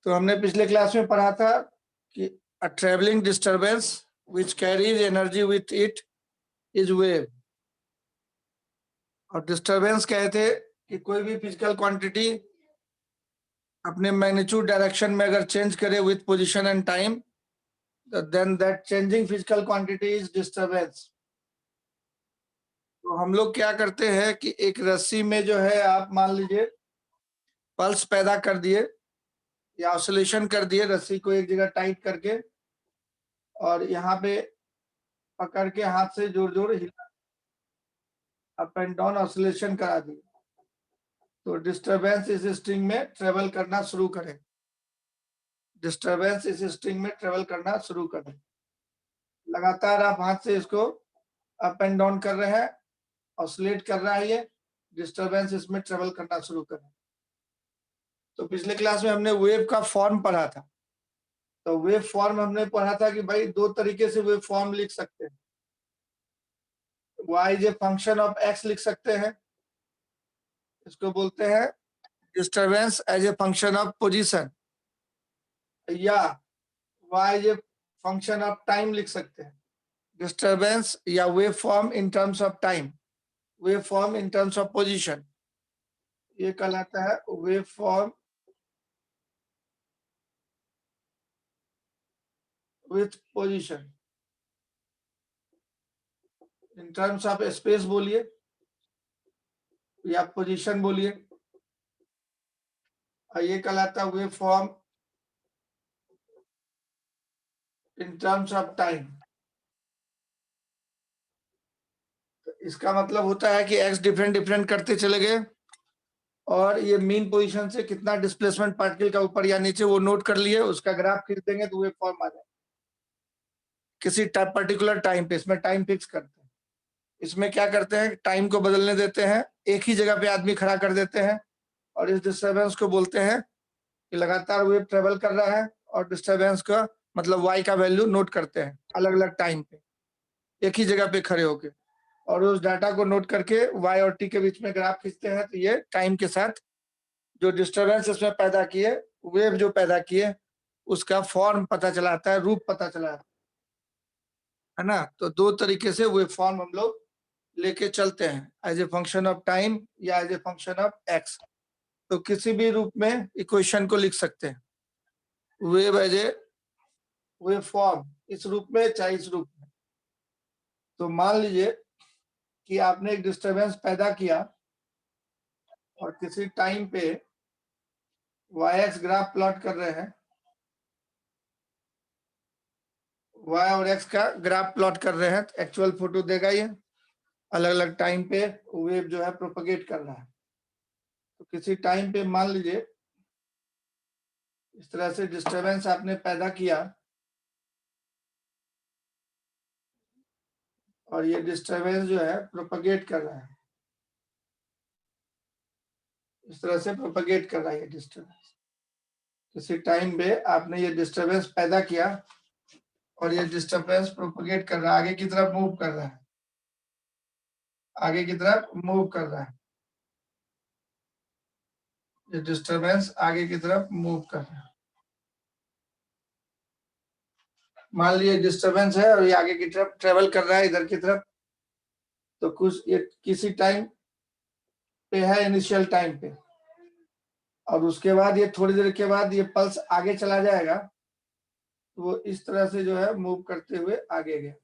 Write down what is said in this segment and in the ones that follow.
तो हमने पिछले क्लास में पढ़ा था कि a traveling disturbance which carries energy with it is wave। और डिस्टरबेंस कहे थे कि कोई भी फिजिकल क्वांटिटी अपने मैग्नीट्यूड डायरेक्शन में अगर चेंज करे with position and time, then that changing physical quantity is disturbance. तो हम लोग क्या करते हैं कि एक रस्सी में जो है आप मान लीजिए पल्स पैदा कर दिए या ऑसिलेशन कर दिए, रस्सी को एक जगह टाइट करके और यहाँ पे पकड़ के हाथ से जोर जोर हिला, अप एंड डाउन ऑसिलेशन करा दिए, तो डिस्टरबेंस इस स्ट्रिंग में ट्रेवल करना शुरू करे। डिस्टरबेंस इस स्ट्रिंग में ट्रेवल करना शुरू करे। लगातार आप हाथ से इसको अप एंड डाउन कर रहे हैं, ऑसिलेट कर रहा है, ये डिस्टरबेंस इसमें ट्रेवल करना शुरू करें। तो पिछले क्लास में हमने वेव का फॉर्म पढ़ा था। तो वेव फॉर्म हमने पढ़ा था कि भाई दो तरीके से वेव फॉर्म लिख सकते हैं। y is a function of x लिख सकते हैं, इसको बोलते हैं disturbance as a function of position, या y is a function of time लिख सकते हैं। डिस्टरबेंस या wave form in terms of time, wave form in terms of position, ये कहलाता है wave form with position. In terms of space बोलिए या पोजीशन बोलिए, और ये कहलाता है wave form in terms of time. इसका मतलब होता है कि x डिफरेंट डिफरेंट करते चले गए और ये मीन पोजीशन से कितना डिस्प्लेसमेंट पार्टिकल का ऊपर या नीचे वो नोट कर लिए, उसका ग्राफ खींच देंगे तो वेव फॉर्म आ जाए किसी पर्टिकुलर टाइम पे। इसमें टाइम फिक्स करते हैं। इसमें क्या करते हैं, टाइम को बदलने देते हैं, एक ही जगह पे आदमी खड़ा कर देते हैं और इस डिस्टरबेंस को बोलते हैं कि लगातार वेव ट्रेवल कर रहा है, और डिस्टरबेंस का मतलब y का वैल्यू नोट करते हैं अलग अलग टाइम पे एक ही जगह पे खड़े होके, और उस डाटा को नोट करके y और t के बीच में ग्राफ खींचते हैं। तो ये टाइम के साथ जो डिस्टरबेंस इसमें पैदा किए, वेव जो पैदा किए, उसका फॉर्म पता चलाता है, रूप पता चला है ना। तो दो तरीके से वेव फॉर्म हम लोग लेके चलते हैं, as a function of time या as a function of x. तो किसी भी रूप में इक्वेशन को लिख सकते हैं, wave as a wave form, इस रूप में चाहे इस रूप में। तो मान लीजिए कि आपने एक डिस्टरबेंस पैदा किया और किसी टाइम पे वाई एक्स ग्राफ प्लॉट कर रहे हैं, वाई और एक्स का ग्राफ प्लॉट कर रहे हैं, तो एक्चुअल फोटो देगा ये अलग अलग टाइम पे वेव जो है प्रोपगेट कर रहा है। तो किसी टाइम पे मान लीजिए इस तरह से डिस्टरबेंस आपने पैदा किया और ये डिस्टरबेंस जो है प्रोपगेट कर रहा है, इस तरह से प्रोपगेट कर रहा है ये डिस्टरबेंस। किसी टाइम पे आपने ये डिस्टरबेंस पैदा किया और ये डिस्टरबेंस प्रोपगेट कर रहा है, आगे की तरफ मूव कर रहा है, आगे की तरफ मूव कर रहा है, ये डिस्टरबेंस आगे की तरफ मूव कर रहा है। मान लीजिए डिस्टरबेंस है और ये आगे की तरफ ट्रेवल कर रहा है, इधर की तरफ। तो कुछ ये किसी टाइम पे है, इनिशियल टाइम पे, और उसके बाद ये थोड़ी देर के बाद ये पल्स आगे चला जाएगा, तो वो इस तरह से जो है मूव करते हुए आगे गया,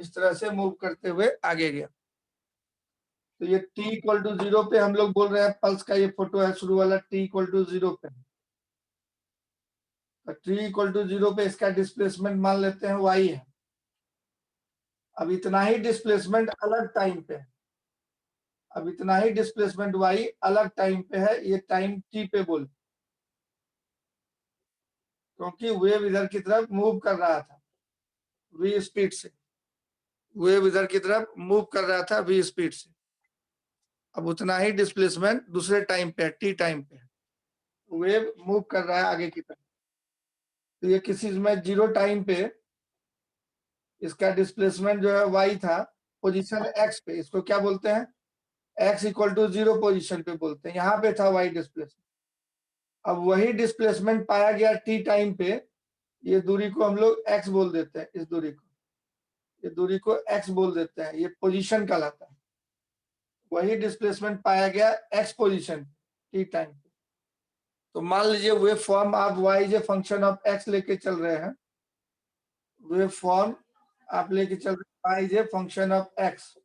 इस तरह से मूव करते हुए आगे गया। तो ये t इक्वल टू 0 पे हम लोग बोल रहे हैं, पल्स का ये फोटो है शुरू वाला, t इक्वल टू 0 पे। तो t इक्वल टू 0 पे इसका डिस्प्लेसमेंट मान लेते हैं y है। अब इतना ही डिस्प्लेसमेंट अलग टाइम पे है, अब इतना ही डिस्प्लेसमेंट y अलग टाइम पे है, ये टाइम t पे बोल, क्योंकि वेव इधर की तरफ मूव कर रहा था v स्पीड से, वेव इधर की तरफ मूव कर रहा था v स्पीड से। अब उतना ही डिस्प्लेसमेंट दूसरे टाइम पे, t टाइम पे, वेव मूव कर रहा है आगे की तरफ। तो ये किसी में 0 टाइम पे इसका डिस्प्लेसमेंट जो है y था पोजीशन x पे, इसको क्या बोलते हैं, x इक्वल टू 0 पोजिशन पे बोलते हैं, यहाँ पे था y डिस्प्लेसमेंट। अब वही डिस्प्लेसमेंट पाया गया t टाइम पे, ये दूरी को हम लोग x बोल देते हैं, इस दूरी को, ये दूरी को x बोल देते हैं, ये पोजीशन कहलाता है। वही डिस्प्लेसमेंट पाया गया x पोजीशन t टाइम पे। तो मान लीजिए वे फॉर्म आप y J function of x लेके चल रहे हैं, वे फॉर्म आप लेके चल रहे हैं y J function of x,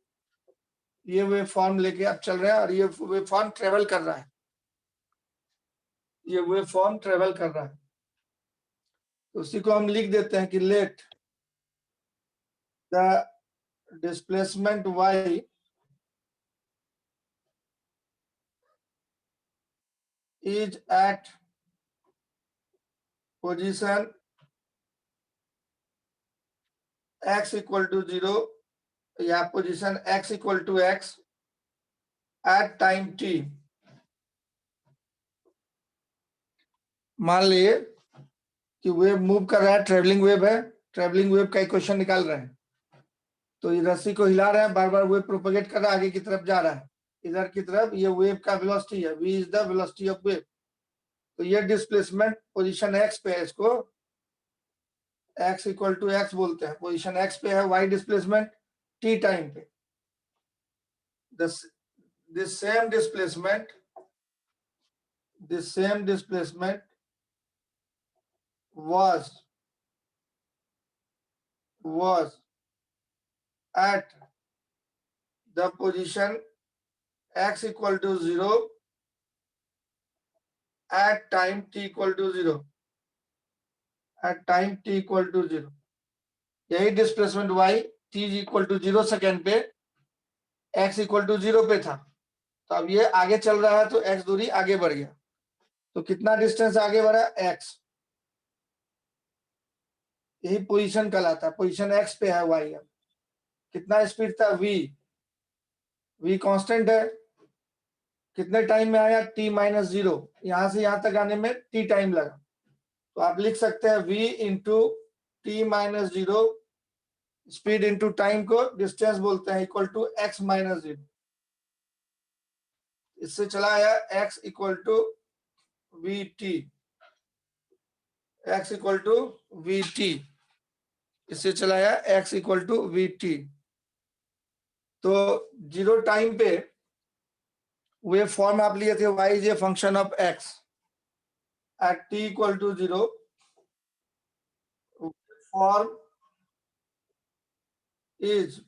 ये वे फॉर्म लेके आप चल रहे हैं और ये वे फॉर्म ट्रेवल कर रहा है, ये वे फॉर्म ट्रेवल कर रहा है। तो उसी को हम लिख देते हैं कि let the displacement y is at position x equal to 0 या position x equal to x at time t। मान लिए कि वेव मूव कर रहा है, ट्रेवलिंग वेव है, ट्रेवलिंग वेव का इक्वेशन निकाल रहे हैं। तो ये रस्सी को हिला रहे हैं, बार बार वेव प्रोपेगेट कर रहा है, आगे की तरफ जा रहा है, इधर की तरफ। ये वेव का वेलोसिटी है, v is the velocity of wave. तो ये डिस्प्लेसमेंट पोजीशन x पे है, इसको x इक्वल टू x बोलते हैं, पोजीशन x पे है y डिस्प्लेसमेंट t टाइम पे। this same displacement was at the position x equal to 0 at time t equal to 0, at time t equal to 0। यही displacement y t equal to 0 second पे x equal to 0 पे था। तो अब ये आगे चल रहा है तो x दूरी आगे बढ़ गया। तो कितना डिस्टेंस आगे बढ़ा? x। यही पोजीशन कहलाता है, पोजीशन x पे है y। अब कितना स्पीड था? v कांस्टेंट है। कितने टाइम में आया? t minus 0। यहां से यहां तक आने में t टाइम लगा। तो आप लिख सकते हैं v into T minus 0, speed into time को डिस्टेंस बोलते हैं, इक्वल टू x माइनस 0। इससे चला आया x equal to V T, x equal to V T, इससे चला आया x equal to V T. तो 0 टाइम पे वे फॉर्म आप लिए थे y is a function of x at t equal to 0, form is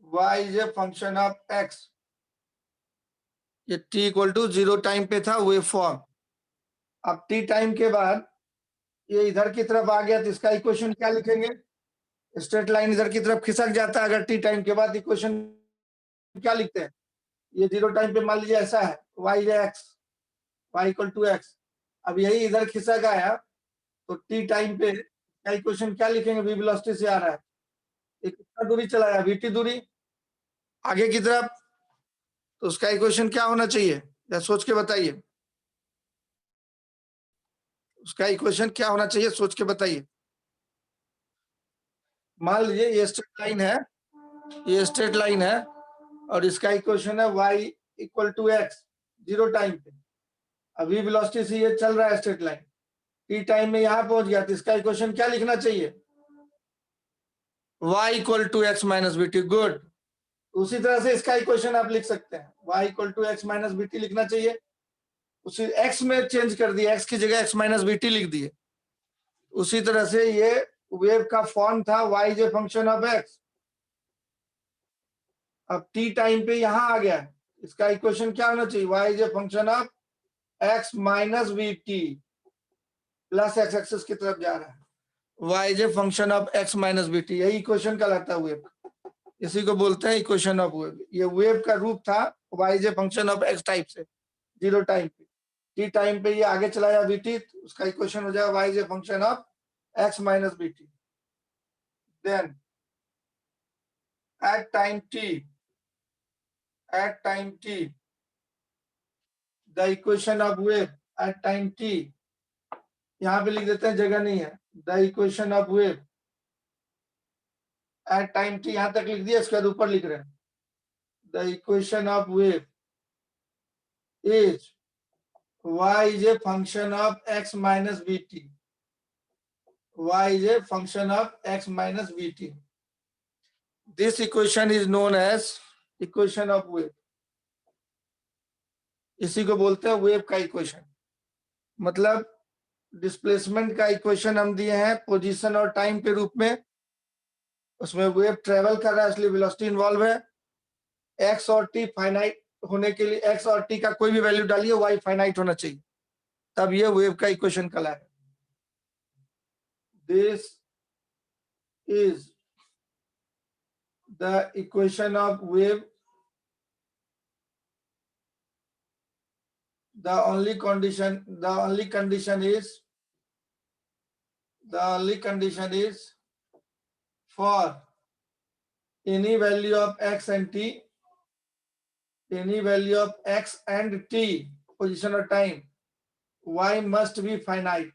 y is a function of x। ये t equal to 0 time पे था वे फॉर्म। अब t time के बाद ये इधर की तरफ आ गया, तो इसका इक्वेशन क्या लिखेंगे? स्ट्रेट लाइन इधर की तरफ खिसक जाता है अगर t टाइम के बाद। इक्वेशन क्या लिखते हैं? ये 0 टाइम पे मान लीजिए ऐसा है, y x, y equal to x। अब यही इधर खिसक आया तो t टाइम पे क्या इक्वेशन क्या लिखेंगे? v वेलोसिटी से आ रहा है, ये कितना दूरी चलाया? vt दूरी आगे की तरफ। तो उसका इक्वेशन क्या होना चाहिए? या सोच के बताइए, उसका इक्वेशन क्या होना चाहिए? सोच के बताइए। मान लीजिए ये स्ट्रेट लाइन है, ये स्ट्रेट लाइन है और इसका इक्वेशन है y equal to x 0 time पे। अभी वेलोसिटी से ये चल रहा है स्ट्रेट लाइन, t टाइम में यहां पहुंच गया, तो इसका इक्वेशन क्या लिखना चाहिए? y equal to x minus B T. Good. उसी तरह से इसका इक्वेशन आप लिख सकते हैं, y equal to x minus B T लिखना चाहिए। उसी x में चेंज कर दिया, x की जगह x माइनस बी टी लिख दिए। उसी तरह से ये वेव का फॉर्म था y is a function of x। अब t टाइम पे यहां आ गया, इसका इक्वेशन क्या होना चाहिए? y is a function of x minus B T, plus x axis की तरफ जा रहा है, y is a function of x minus B T. यही इक्वेशन कहलाता है वेव, इसी को बोलते हैं इक्वेशन ऑफ वेव। ये वेव का रूप था y is a function of x type से 0 टाइम पे। t टाइम पे ये आगे चला जाए vt, तो उसका इक्वेशन हो जाएगा y is a function of x minus B T. Then at time t, the equation of wave at time t, यहां पे लिख देते हैं, जगह नहीं है। the equation of wave at time t यहां तक लिख दिया, इसके बाद ऊपर लिख रहे हैं the equation of wave is y is a function of x minus vt. Y is a function of x minus vt. This equation is known as equation of wave. इसी को बोलते हैं वेव का इक्वेशन. मतलब displacement का equation हम दिए हैं पोजीशन और टाइम के रूप में. उसमें वेव ट्रेवल कर रहा है इसलिए वेलोसिटी इन्वॉल्व है. एक्स और टी फाइनाइट होने के लिए एक्स और टी का कोई भी वैल्यू डालिए, वाई फाइनाइट होना चाहिए, तब ये वेव का इक्वेशन कहलाएगा. This is the equation of wave. The only condition is for any value of x and t, position or time, y must be finite.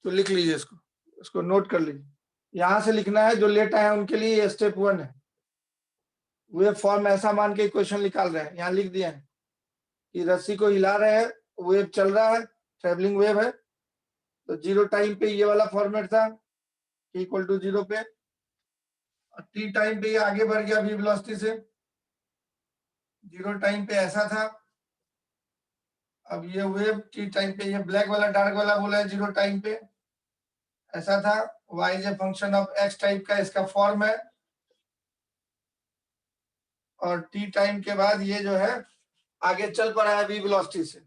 तो लिख लीजिए इसको नोट कर लीजिए. यहां से लिखना है, जो लेट आया उनके लिए ये स्टेप 1 है. वेव फॉर्म ऐसा मान के इक्वेशन निकाल रहे हैं. यहाँ लिख दिया है कि रस्सी को हिला रहे हैं, वेव चल रहा है, ट्रेवलिंग वेव है. तो 0 टाइम पे ये वाला फॉर्मेट था, इक्वल टू 0 पे. टी टाइम पे ये आगे बढ़ गया v वेलोसिटी से. 0 टाइम पे ऐसा था. अब ये वेव टी टाइम पे, ये ब्लैक वाला डार्क वाला बोला है 0 टाइम पे ऐसा था. y is a function of x type का इसका फॉर्म है. और t टाइम के बाद ये जो है आगे चल पड़ा है v वेलोसिटी से.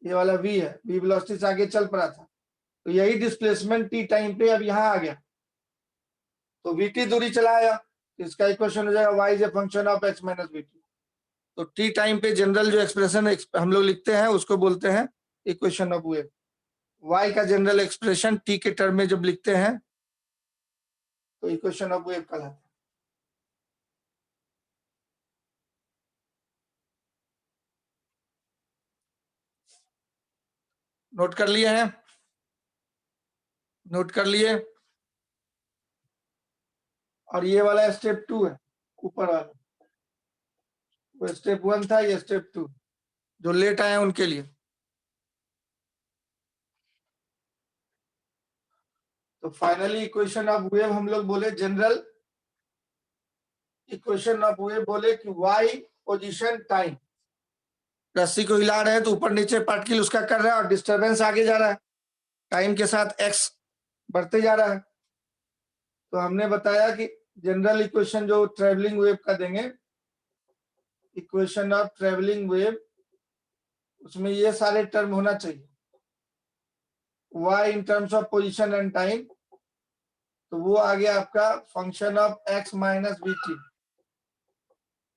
ये वाला v है, v वेलोसिटी से आगे चल पड़ा था. तो यही डिस्प्लेसमेंट t टाइम पे अब यहाँ आ गया. तो vt दूरी चलाया, इसका इक्वेशन हो जाएगा y is a function of x minus vt. तो t टाइम पे जनरल जो एक्सप्रेशन हम लोग लिखते हैं उसको बोलते हैं इक्वेशन ऑफ वेव. y का जनरल एक्सप्रेशन t के टर्म में जब लिखते हैं तो इक्वेशन ऑफ वेव कहलाता है. नोट कर लिए हैं? नोट कर लिए? और ये वाला स्टेप 2 है, ऊपर वाला. वो स्टेप 1 था, ये स्टेप 2 जो लेट आए उनके लिए. तो फाइनली इक्वेशन ऑफ वेव हम लोग बोले, जनरल इक्वेशन ऑफ वेव बोले कि y पोजीशन टाइम. रस्सी को हिला रहे हैं तो ऊपर नीचे पार्टिकल उसका कर रहा है और डिस्टरबेंस आगे जा रहा है, टाइम के साथ x बढ़ते जा रहा है. तो हमने बताया कि जनरल इक्वेशन जो ट्रेवलिंग वेव का देंगे, इक्वेशन ऑफ ट्रेवलिंग वेव, उसमें ये सारे टर्म होना चाहिए. y in terms of position and time, तो वो आ गया आपका function of x minus vt,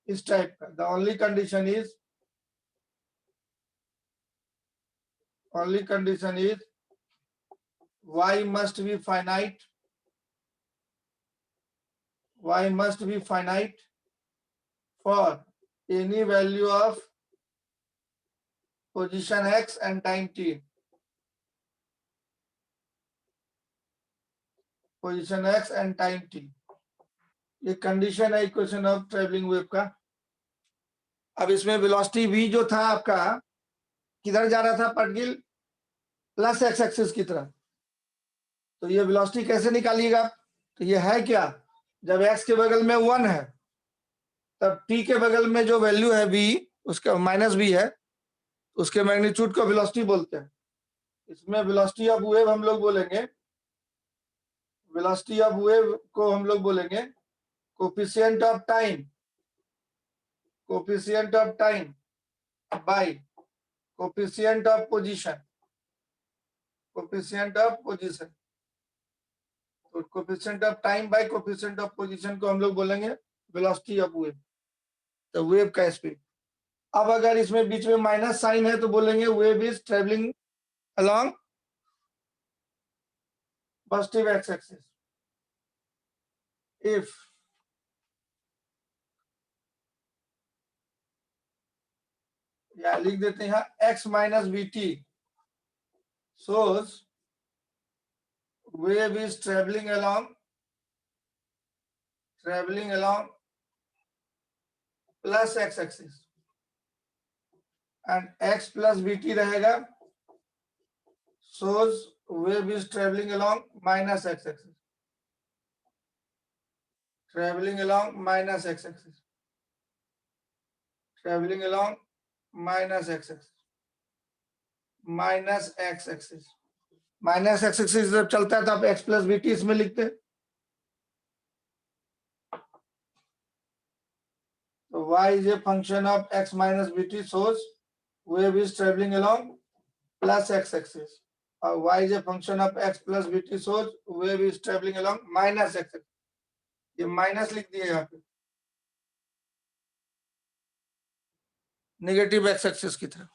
इस टाइप का. The only condition is y must be finite. Y must be finite for any value of position x and time t. Position x and time t. ये condition है equation of travelling wave का. अब इसमें velocity v जो था आपका, किधर जा रहा था पार्टिकल? प्लस एक्स एक्सिस की तरफ. तो ये वेलोसिटी कैसे निकालिएगा? तो ये है क्या, जब x के बगल में 1 है तब t के बगल में जो वैल्यू है v, उसका माइनस v है, उसके मैग्नीट्यूड को वेलोसिटी बोलते हैं. इसमें वेलोसिटी ऑफ वेव हम लोग बोलेंगे, वेलोसिटी ऑफ वेव को हम लोग बोलेंगे coefficient of time by coefficient of position. तो coefficient of time by coefficient of position को हम लोग बोलेंगे वेलोसिटी ऑफ वेव, तो वेव का स्पीड. अब अगर इसमें बीच में माइनस साइन है तो बोलेंगे wave is travelling along positive x axis. If या लिख देते हैं x minus vt shows wave is traveling along plus x axis and x plus vt रहेगा, shows wave is traveling along minus x axis, traveling along minus x axis, traveling along minus x axis, minus x axis, minus x axis जब चलता है तो आप x plus vt इसमें लिखते हैं, तो y is a function of x minus vt shows wave is traveling along plus x axis, और y is a function of x plus vt shows wave is traveling along minus x axis, ये minus लिख दिए यहाँ पे negative x axis की तरफ,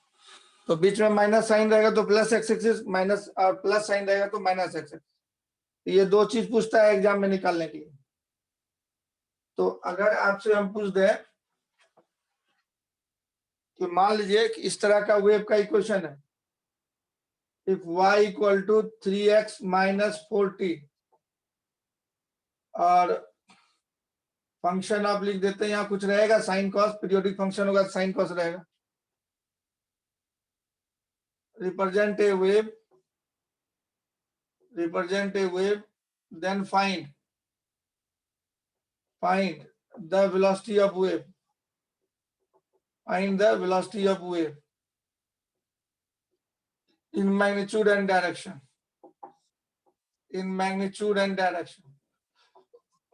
तो बीच में माइनस साइन रहेगा तो प्लस एक्स एक्सिस, माइनस और प्लस साइन रहेगा तो माइनस एक्स एक्सिस, ये दो चीज पूछता है एग्जाम में निकालने के लिए। तो अगर आपसे हम पूछ दें कि मान लीजिए कि इस तरह का वेव का इक्वेशन है, if y equal to 3x minus 4t और फंक्शन आप लिख देते हैं, यहाँ कुछ रहेगा साइन कॉस, पीरियोडिक फंक्शन होगा साइन कॉस रहेगा, represent a wave then find the velocity of wave, find the velocity of wave in magnitude and direction, in magnitude and direction,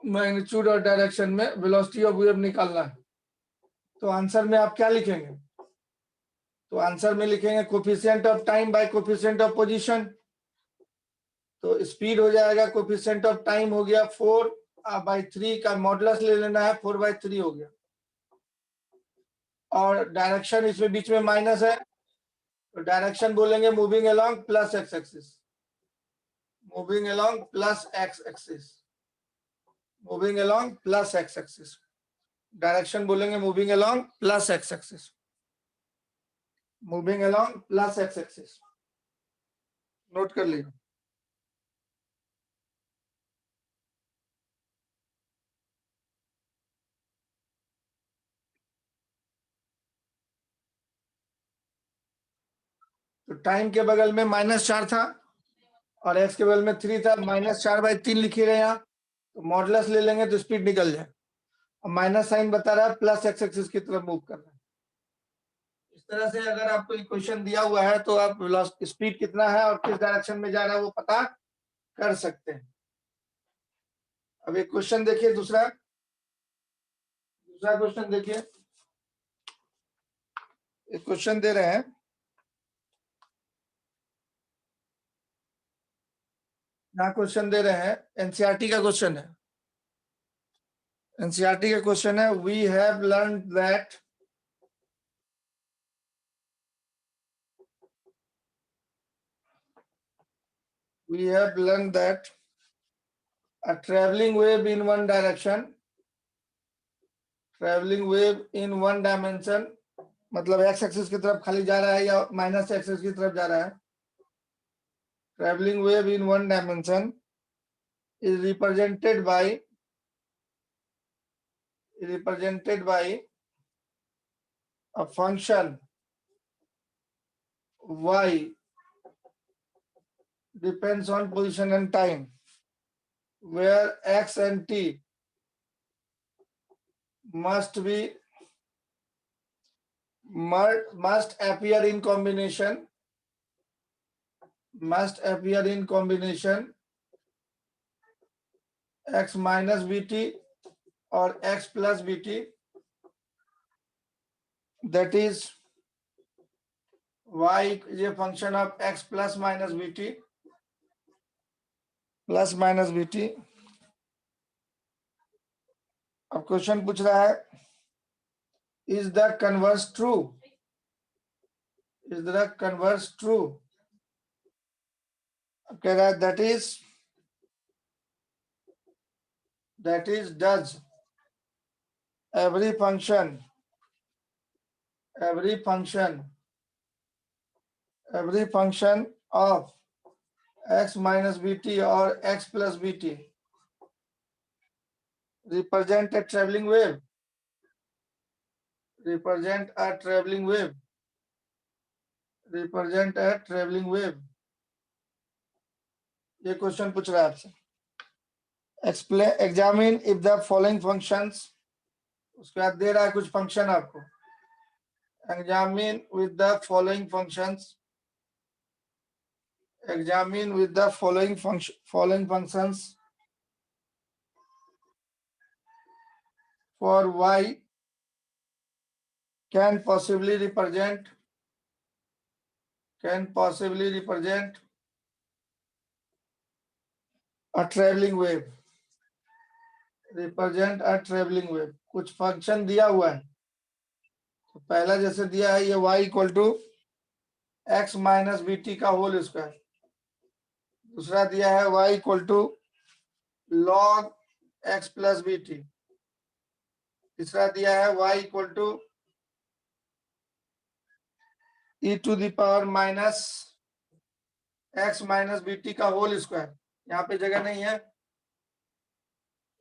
magnitude और डायरेक्शन में वेलोसिटी ऑफ वेव निकालना है। तो answer में आप क्या लिखेंगे, तो आंसर में लिखेंगे coefficient of time by coefficient of position, तो स्पीड हो जाएगा, कोफिशिएंट ऑफ टाइम हो गया 4/3 का मॉडुलस ले लेना है, 4/3 हो गया, और डायरेक्शन इसमें बीच में माइनस है, तो डायरेक्शन बोलेंगे moving along plus x axis, moving along plus x axis, moving along plus x axis, direction बोलेंगे moving along plus x axis, moving along plus x axis, note कर लीजिए। तो टाइम के बगल में -4 था और एक्स के बगल में 3 था, -4/3 लिखिएगा यहाँ, तो मॉडुलस ले लेंगे तो स्पीड निकल जाए, और माइनस साइन बता रहा है प्लस एक्स एक्सिस की तरफ मूव कर रहा है। इस तरह से अगर आपको इक्वेशन दिया हुआ है तो आप स्पीड कितना है और किस डायरेक्शन में जा रहा है वो पता कर सकते हैं। अब एक क्वेश्चन देखिए, दूसरा क्वेश्चन देखिए, एक क्वेश्चन दे रहे हैं, यहाँ क्वेश्चन दे रहे हैं, एनसीईआरटी का क्वेश्चन है, एनसीईआरटी का क्वेश्चन है, we have learn that a traveling wave in one direction, traveling wave in one dimension, मतलब एक्स एक्सिस की तरफ खाली जा रहा है या माइनस एक्सिस की तरफ जा रहा है, traveling wave in one dimension is represented by a function y depends on position and time, where x and t must appear in combination, x minus vt or x plus vt, that is y is a function of x plus minus vt, अब question पूछ रहा है, is the converse true, कह रहा है that is does every function of x minus bt और x plus bt represent a traveling wave, represent a traveling wave, represent a traveling wave। ये question पूछ रहा है आपसे। Explain examine if the following functions, उसके बाद दे रहा है कुछ फंक्शन आपको। Examine with the following functions, examine with the following functions for y can possibly represent a traveling wave, represent a traveling wave। कुछ फंक्शन दिया हुआ है, तो पहला जैसे दिया है ये y equal to x minus B T का होल स्क्वायर, दूसरा दिया है y equal to log x plus B T, तीसरा दिया है y equal to e to the power minus x minus B T का होल स्क्वायर। यहाँ पे जगह नहीं है,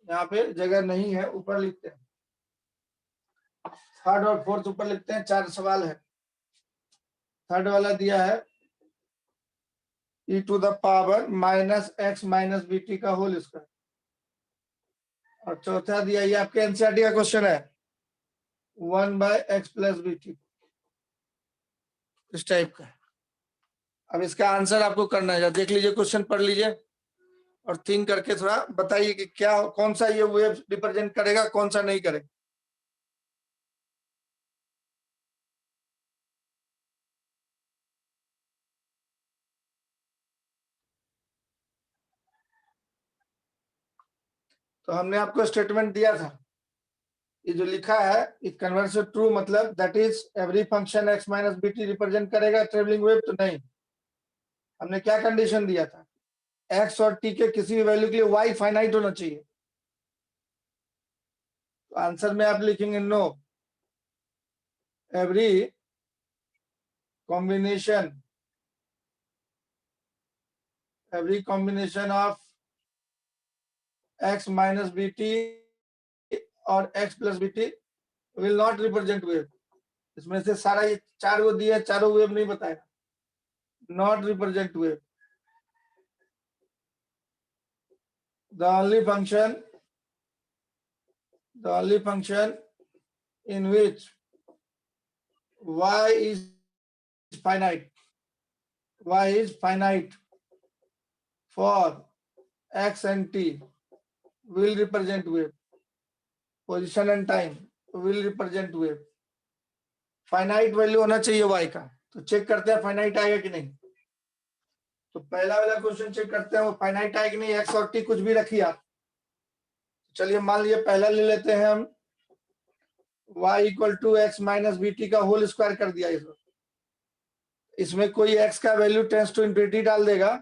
यहाँ पे जगह नहीं है, ऊपर लिखते हैं। थर्ड और फोर्थ ऊपर लिखते हैं, 4 सवाल है। थर्ड वाला दिया है e to the power minus x minus B T का होल स्क्वायर, और चौथा दिया ये आपके एनसीईआरटी का क्वेश्चन है 1/x प्लस बी टी, इस टाइप का। अब इसका आंसर आपको करना है, देख लीजिए क्वेश्चन, पढ़ लीजिए और थिंक करके थोड़ा बताइए कि क्या कौन सा ये वेव रिप्रेजेंट करेगा, कौन सा नहीं करेगा। तो हमने आपको स्टेटमेंट दिया था, ये जो लिखा है इट कन्वर्ट्स टू ट्रू, मतलब that is every function x minus B T represent करेगा ट्रेवलिंग वेव, तो नहीं। हमने क्या कंडीशन दिया था, x और t के किसी भी वैल्यू के लिए y फाइनाइट होना चाहिए। तो आंसर में आप लिखेंगे no, every combination of x minus B T और x plus B T will not represent wave. इसमें से सारा ये 4 को दिया, चारों वेव नहीं बताएगा, not represent wave. The only function in which y is finite for x and t will represent wave, position and time will represent wave। Finite value होना चाहिए y का, तो चेक करते हैं फाइनाइट आएगा कि नहीं। तो पहला वाला क्वेश्चन चेक करते हैं वो फाइनाइट आएगा कि नहीं। x और t कुछ भी रखिए आप, चलिए मान लीजिए पहला ले लेते हैं हम y equal to x minus B T का होल स्क्वायर कर दिया। इसमें कोई x का वैल्यू टेंस टू इंफिनिटी डाल देगा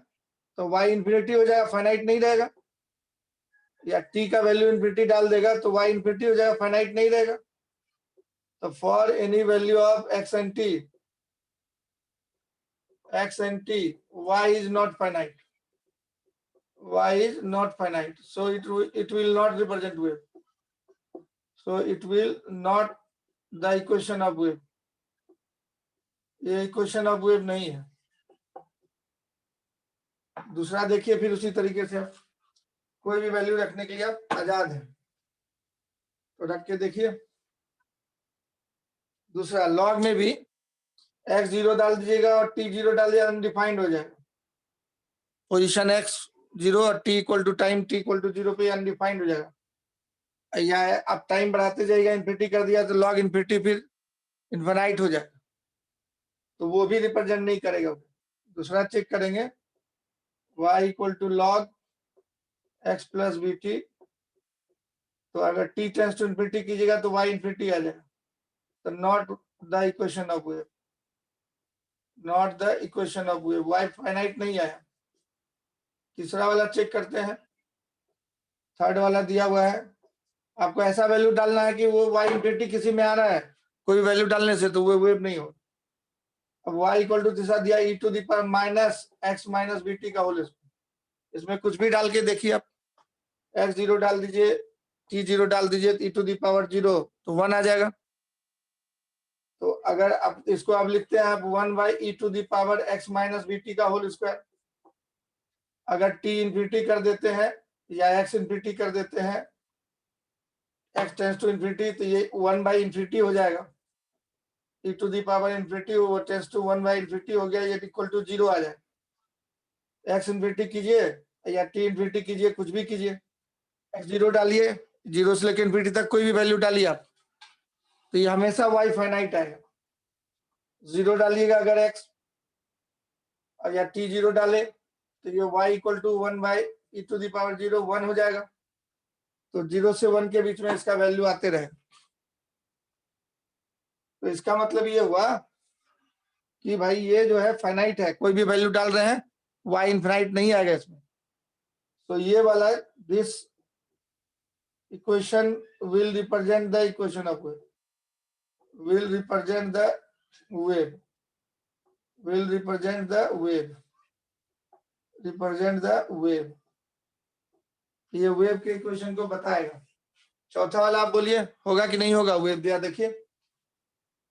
तो y इंफिनिटी हो जाएगा, फाइनाइट नहीं रहेगा। या t का वैल्यू इंफिनिटी डाल देगा तो y इंफिनिटी हो जाएगा, फाइनाइट नहीं रहेगा। तो for any value of x and t y is not finite, so it will not represent wave, so it will not the equation of wave, ये इक्वेशन ऑफ वेव नहीं है। दूसरा देखिए, फिर उसी तरीके से कोई भी वैल्यू रखने के लिए आप आजाद है, तो रख के देखिए। दूसरा लॉग में भी x 0 डाल दीजिएगा और t 0 डाल दिया, अनडिफाइंड हो जाएगा। पोजीशन x 0 और t equal to time t equal to 0 पे अनडिफाइंड हो जाएगा। या आप टाइम बढ़ाते जाइएगा, इन्फिनिटी कर दिया तो लॉग इन्फिनिटी फिर इन्फिनाइट हो जाएगा, तो वो भी रिप्रेजेंट नहीं करेगा। दूसरा चेक करेंगे y equal to log x plus B T, तो अगर t टेंस टू इन्फिनिटी कीजिएगा तो y इन्फिनिटी आ जाएगा, तो not the equation of wave, not the equation of wave, y finite नहीं आया। तीसरा वाला चेक करते हैं, थर्ड वाला दिया हुआ है, आपको ऐसा वैल्यू डालना है कि वो y इन्फिनिटी किसी में आ रहा है, कोई वैल्यू डालने से तो वो वेव नहीं हो। अब y इक्वल टू तीसरा दिया e to the power minus x minus B T का होल स्क्वायर, इसमें कुछ भी डाल के देखिए आप, x0 डाल दीजिए, t0 डाल दीजिए, e टू द पावर 0 तो 1 आ जाएगा। तो अगर आप इसको आप लिखते हैं आप 1 by E to the power x minus B T का होल स्क्वायर। अगर t इन्फिनिटी कर देते हैं या x इन्फिनिटी कर देते हैं, x टेंस टू इन्फिनिटी, तो ये 1 बाई इन्फिनिटी हो जाएगा। e to the power infinity वो टेंस टू 1 बाई इन्फिनिटी हो गया, ये इक्वल टू 0 आ जाए। x इन्फिनिटी कीजिए या t इन्फिनिटी कीजिए, कुछ भी कीजिए, x0 डालिए, 0 से लेकर इन्फिनिटी तक कोई भी वैल्यू डालिए आप, तो ये हमेशा y फाइनाइट आएगा। 0 डालिएगा अगर x और या t0 डाले तो ये y equal to 1 by E to the power 0 1 हो जाएगा। तो 0 से 1 के बीच में इसका वैल्यू आते रहे। तो इसका मतलब ये हुआ कि भाई ये जो है फाइनाइट है, कोई भी वैल्यू डाल रहे हैं y इनफाइनाइट नहीं आएगा इसमें। तो ये वाला this equation will represent the equation of wave, will represent the wave, will represent the wave, represent the wave, ये वेव के इक्वेशन को बताएगा। चौथा वाला आप बोलिए होगा कि नहीं होगा वेव दिया, देखिए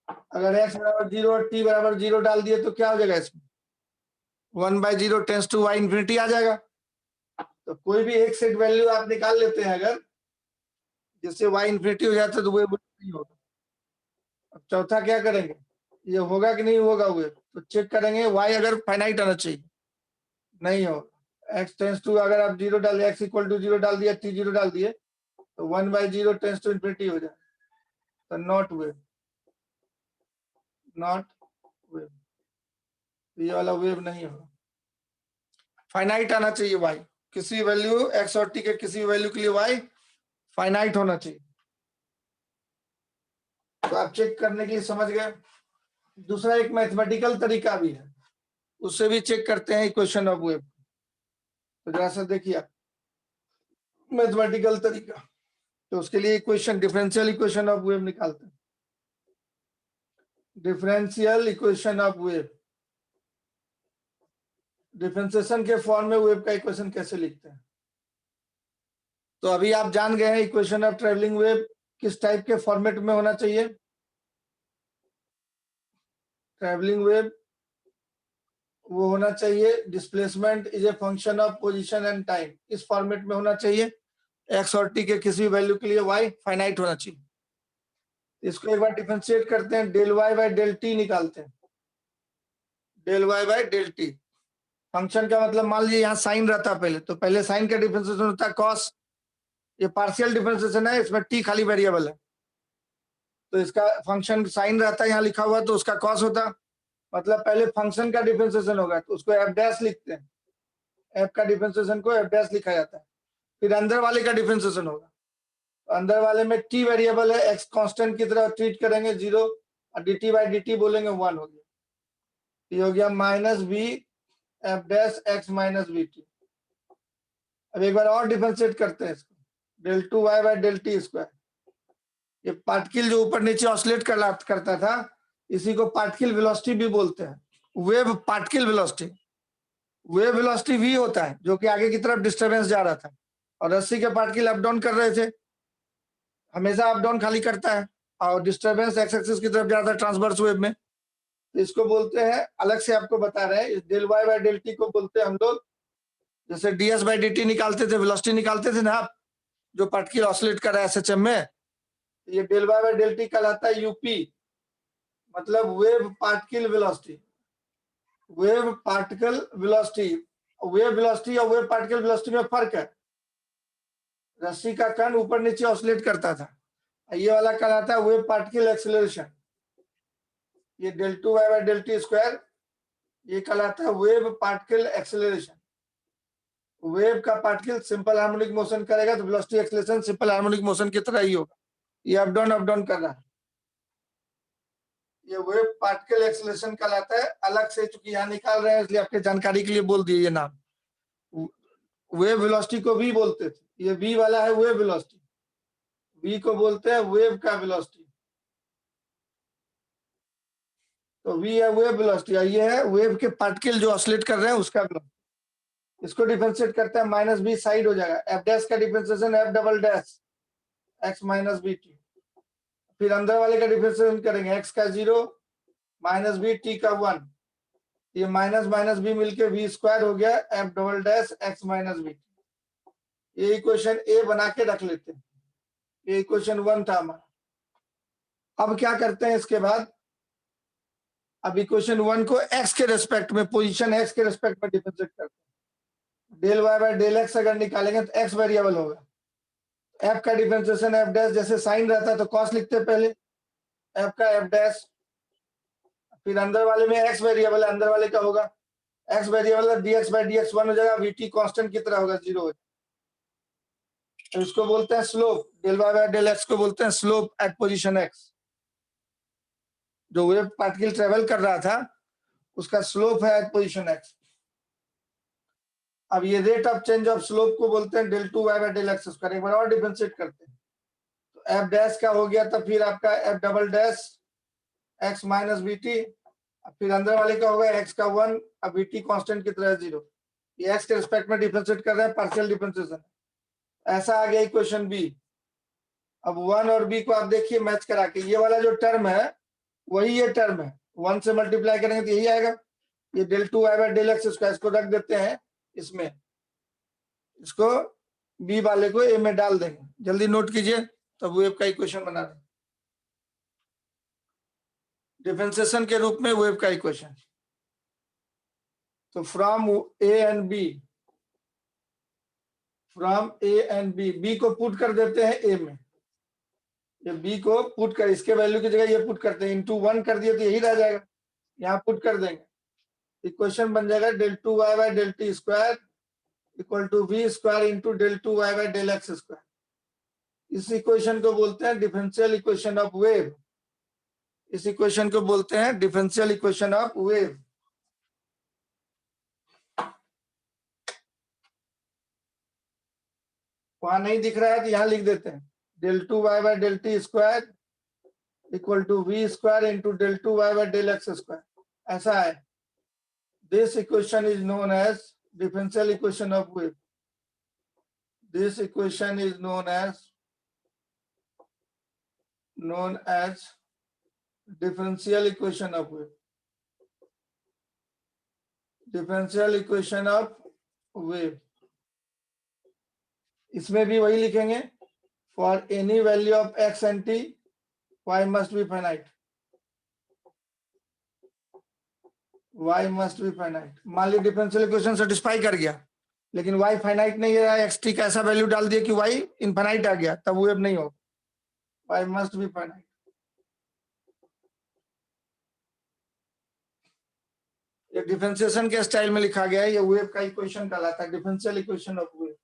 अगर x बराबर 0 और t बराबर 0 डाल दिए तो क्या हो जाएगा इसमें, 1 by 0 tends to y infinity आ जाएगा। तो कोई भी एक सेट वैल्यू आप निकाल लेते हैं अगर जिससे y इन्फिनिटी हो जाता है तो वेव नहीं होगा। अब चौथा क्या करेंगे, ये होगा कि नहीं होगा वेव, तो चेक करेंगे y अगर फाइनाइट आना चाहिए, नहीं हो, x टेंस टू अगर आप 0 डाल दिए, x इक्वल टू 0 डाल दिया, t0 डाल दिए तो 1 बाई 0 टेंस टू इन्फिनिटी हो जाए, तो नॉट वेव, नॉट वेव, ये वाला वेव नहीं होगा। फाइनाइट आना चाहिए y, किसी वैल्यू x और t के किसी वैल्यू के लिए y फाइनाइट होना चाहिए। तो आप चेक करने के लिए समझ गए। दूसरा एक मैथमेटिकल तरीका भी है, उससे भी चेक करते हैं इक्वेशन ऑफ वेव। तो जरा सा देखिए मैथमेटिकल तरीका, तो उसके लिए equation differential equation of wave निकालते हैं। Differential equation of wave, differentiation के फॉर्म में वेव का इक्वेशन कैसे लिखते हैं। तो अभी आप जान गए हैं इक्वेशन ऑफ ट्रेवलिंग वेव किस टाइप के फॉर्मेट में होना चाहिए। ट्रेवलिंग वेव वो होना चाहिए displacement is a function of position and time, इस फॉर्मेट में होना चाहिए। एक्स और टी के किसी वैल्यू के लिए वाई फाइनाइट होना चाहिए। इसको एक बार डिफरेंशिएट करते हैं, del Y by del T निकालते हैं। Del Y by del T function का मतलब मान लीजिए यहाँ साइन रहता है पहले, तो पहले साइन का डिफरेंशिएशन होता है कॉस, ये पार्शियल डिफरेंशिएशन है, इसमें टी खाली वेरिएबल है, तो इसका फंक्शन साइन रहता है यहाँ लिखा हुआ तो उसका कॉस होता, मतलब पहले फंक्शन का डिफरेंशिएशन होगा तो उसको एफ डैश लिखते हैं, एफ का डिफरेंशिएशन को एफ डैश लिखा जाता है। फिर अंदर वाले का डिफरेंशिएशन होगा, तो अंदर वाले में टी वेरिएबल है, एक्स कांस्टेंट की तरह ट्रीट करेंगे 0 और D T by D T बोलेंगे 1 हो गया, ये हो गया minus B F dash X minus B T. अब एक बार और डिफरेंशिएट करते हैं इसको, del two Y by del T square, ये पार्टिकल जो ऊपर नीचे ऑसिलेट करता था इसी को पार्टिकल वेलोसिटी भी बोलते हैं, wave particle velocity. Wave velocity v होता है जो कि आगे की तरफ डिस्टरबेंस जा रहा था और रस्सी के पार्टिकल अप डाउन कर रहे थे, हमेशा अप डाउन खाली करता है और डिस्टरबेंस एक्स एक्सिस की तरफ जा रहा था ट्रांसवर्स वेव में, तो इसको बोलते हैं, अलग से आपको बता रहे हैं, del Y by del T को बोलते हैं हम लोग, जैसे ds बाई डी टी निकालते थे, वेलोसिटी निकालते थे ना आप, जो पार्टिकल ऑसिलेट कर रहा है एसएचएम में, ये del Y by del T कहलाता है यूपी, मतलब wave particle velocity. Wave particle velocity, wave velocity और वेव पार्टिकल वेलोसिटी में फर्क है, रस्सी का कण ऊपर नीचे ऑसिलेट करता था, ये वाला कहलाता है वेव पार्टिकल एक्सेलरेशन। ये del two Y by del T square ये कहलाता है वेव पार्टिकल एक्सेलरेशन। वेव का पार्टिकल सिंपल हार्मोनिक मोशन करेगा तो velocity acceleration simple harmonic motion की तरह ही होगा, ये अप डाउन कर रहा है, ये वेव पार्टिकल एक्सेलरेशन कहलाता है। अलग से चूंकि यहाँ निकाल रहे हैं इसलिए आपके जानकारी के लिए बोल दिए ये नाम। वेव वेलोसिटी को v बोलते थे, ये v वाला है वेव वेलोसिटी, v को बोलते हैं वेव का वेलोसिटी, तो v है वेव वेलोसिटी और ये है वेव के पार्टिकल जो ऑसिलेट कर रहे हैं उसका वेलोसिटी। इसको डिफरेंशिएट करते हैं, माइनस बी साइड हो जाएगा, एफ डैश का differentiation F double dash X minus B T, फिर अंदर वाले का डिफरेंशिएशन करेंगे, एक्स का 0 माइनस बी टी का 1, ये माइनस माइनस बी मिलके वी स्क्वायर हो गया F double dash X minus B, ये इक्वेशन ए बना के रख लेते हैं, ये इक्वेशन 1 था हमारा। अब क्या करते हैं इसके बाद, अब इक्वेशन 1 को x के रेस्पेक्ट में, पोजीशन x के रेस्पेक्ट में डिफरेंशिएट करते हैं, del y by del x अगर निकालेंगे तो x वेरिएबल होगा, f का डिफरेंशिएशन f डैश, जैसे साइन रहता है तो cos लिखते हैं पहले, f का f डैश, फिर अंदर वाले में x वेरिएबल है, अंदर वाले का होगा x वेरिएबल है, dx बाय dx 1 हो जाएगा, vt कांस्टेंट की तरह होगा 0 हो जाएगा, तो इसको बोलते हैं slope, del y by del x को बोलते हैं स्लोप एट पोजीशन x, जो वेव पार्टिकल ट्रेवल कर रहा था उसका स्लोप है एट पोजीशन x। अब ये rate of change of slope को बोलते हैं del 2 y by del x square, एक बार और डिफरेंशिएट करते हैं, तो f डैश का हो गया, तब फिर आपका f double dash x minus B T, फिर अंदर वाले का होगा x का 1, अब बी टी कॉन्स्टेंट की तरह 0, ये x के रिस्पेक्ट में डिफरेंशिएट कर रहे हैं, पार्शियल डिफरेंशिएशन, ऐसा आ गया इक्वेशन बी। अब 1 और b को आप देखिए मैच करा के, ये वाला जो टर्म है वही ये टर्म है, 1 से मल्टीप्लाई करेंगे तो यही आएगा, ये del 2 y by del x square, इसको रख देते हैं इसमें, इसको बी वाले को ए में डाल देंगे, जल्दी नोट कीजिए, तब वेव का इक्वेशन बना दें, डिफरेंशिएशन के रूप में वेव का इक्वेशन। तो from A and B, from A and B, B को पुट कर देते हैं ए में, ये बी को पुट कर, इसके वैल्यू की जगह ये पुट करते हैं, इंटू 1 कर दिए तो यही रह जाएगा, यहाँ पुट कर देंगे, इक्वेशन बन जाएगा del 2 y by del T square equal to v square into del 2 y by del x square. इस इक्वेशन को बोलते हैं डिफरेंशियल इक्वेशन ऑफ वेव, इस इक्वेशन को बोलते हैं डिफरेंशियल इक्वेशन ऑफ वेव। वहां नहीं दिख रहा है तो यहाँ लिख देते हैं, del 2 y by del T square equal to v square into del 2 y by del x square, ऐसा है। This equation is known as differential equation of wave, this equation is known as differential equation of wave, differential equation of wave। इसमें भी वही लिखेंगे, for any value of x and t y must be finite, y must be finite। मान ली differential equation satisfy कर गया, लेकिन y finite नहीं है, एक्स टी का ऐसा वैल्यू डाल दिया कि y इनफाइनाइट आ गया, तब वेव नहीं होगा, y must be finite। ये डिफरेंशिएशन के स्टाइल में लिखा गया है, ये वेव का इक्वेशन कहलाता है, डिफरेंशियल इक्वेशन ऑफ वेव।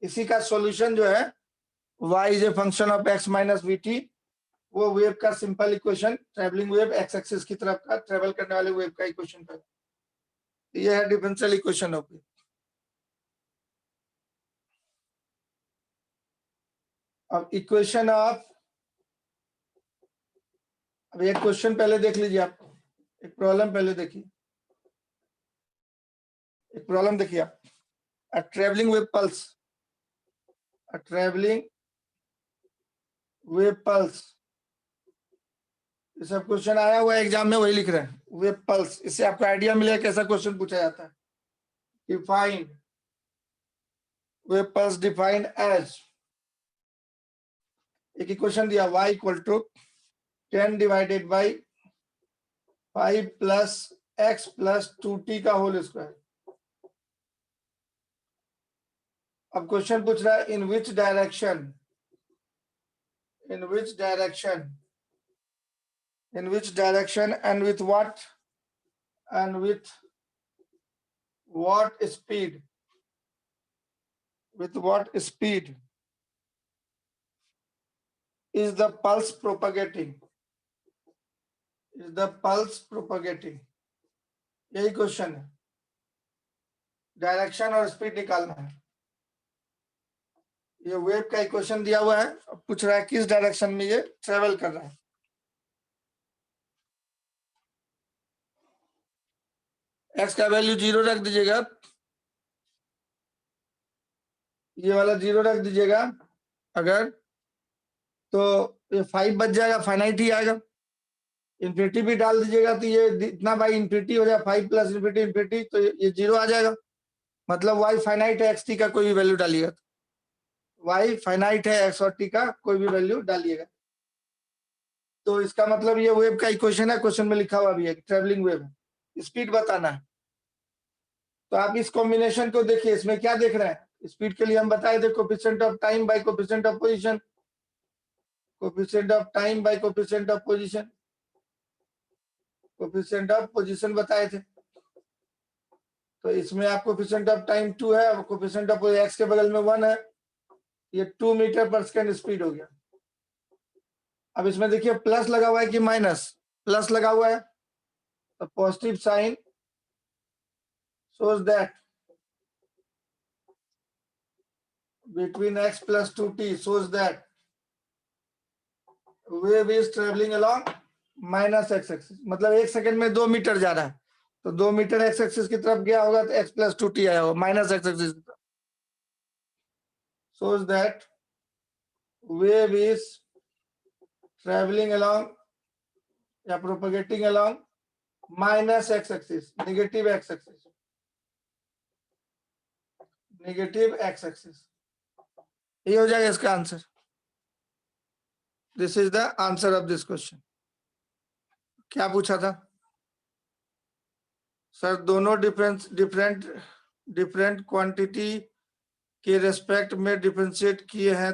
इसी का सॉल्यूशन जो है y is a function of x minus we T, वो वेव का simple equation, travelling wave x axis की तरफ का ट्रेवल करने वाले वेव का इक्वेशन का, ये है डिफरेंशियल इक्वेशन ऑफ वेव। अब इक्वेशन ऑफ, अब एक क्वेश्चन पहले देख लीजिए आप, एक प्रॉब्लम पहले देखिए, एक प्रॉब्लम देखिए आप, a traveling wave pulse, a traveling wave pulse, ये सब क्वेश्चन आया हुआ है एग्जाम में, वही लिख रहे हैं, वेव पल्स, इससे आपको आइडिया मिलेगा कैसा क्वेश्चन पूछा जाता है। Define wave pulse defined as, एक इक्वेशन दिया y equal to 10 divided by 5 plus x plus 2t का होल स्क्वायर। अब क्वेश्चन पूछ रहा है in which direction, in which direction, in which direction and with what speed, with what speed is the pulse propagating, is the pulse propagating, यही question है, direction और speed निकालना है। ये वेव का इक्वेशन दिया हुआ है, पूछ रहा है किस डायरेक्शन में ये ट्रेवल कर रहा है। x का वैल्यू 0 रख दीजिएगा, ये वाला 0 रख दीजिएगा अगर, तो ये 5 बच जाएगा, फाइनाइट ही आएगा। इन्फिनिटी भी डाल दीजिएगा तो ये इतना बाई इन्फिनिटी हो जाएगा, 5 प्लस इन्फिनिटी इन्फिनिटी, तो ये 0 आ जाएगा। मतलब वाई फाइनाइट है, एक्स टी का कोई भी वैल्यू डालिएगा, वाई फाइनाइट है एक्स और टी का कोई भी वैल्यू डालिएगा। तो इसका मतलब ये वेव का इक्वेशन है, क्वेश्चन में लिखा हुआ भी है ट्रेवलिंग वेव है, स्पीड बताना है। तो आप इस कॉम्बिनेशन को देखिए, इसमें क्या देख रहे हैं, स्पीड के लिए हम बताए थे coefficient of time by coefficient of position, coefficient of time by coefficient of position, coefficient of position बताए थे। तो इसमें आपको कोफिशिएंट ऑफ टाइम 2 है और कोफिशिएंट ऑफ एक्स के बगल में 1 है, ये 2 मीटर पर सेकेंड स्पीड हो गया। अब इसमें देखिए प्लस लगा हुआ है कि माइनस, प्लस लगा हुआ है, तो positive sign shows that between x plus 2t shows that wave is traveling along minus x axis, मतलब 1 सेकंड में 2 मीटर जा रहा है, तो 2 मीटर x एक्सिस की तरफ गया होगा तो x plus 2t आया होगा माइनस x एक्सिस की तरफ। shows that wave is traveling along या propagating along minus x axis, negative x axis, negative x axis। ये हो जाएगा इसका answer. This is the answer of this question. क्या पूछा था सर? दोनों डिफरेंट क्वांटिटी के रेस्पेक्ट में डिफरेंशिएट किए हैं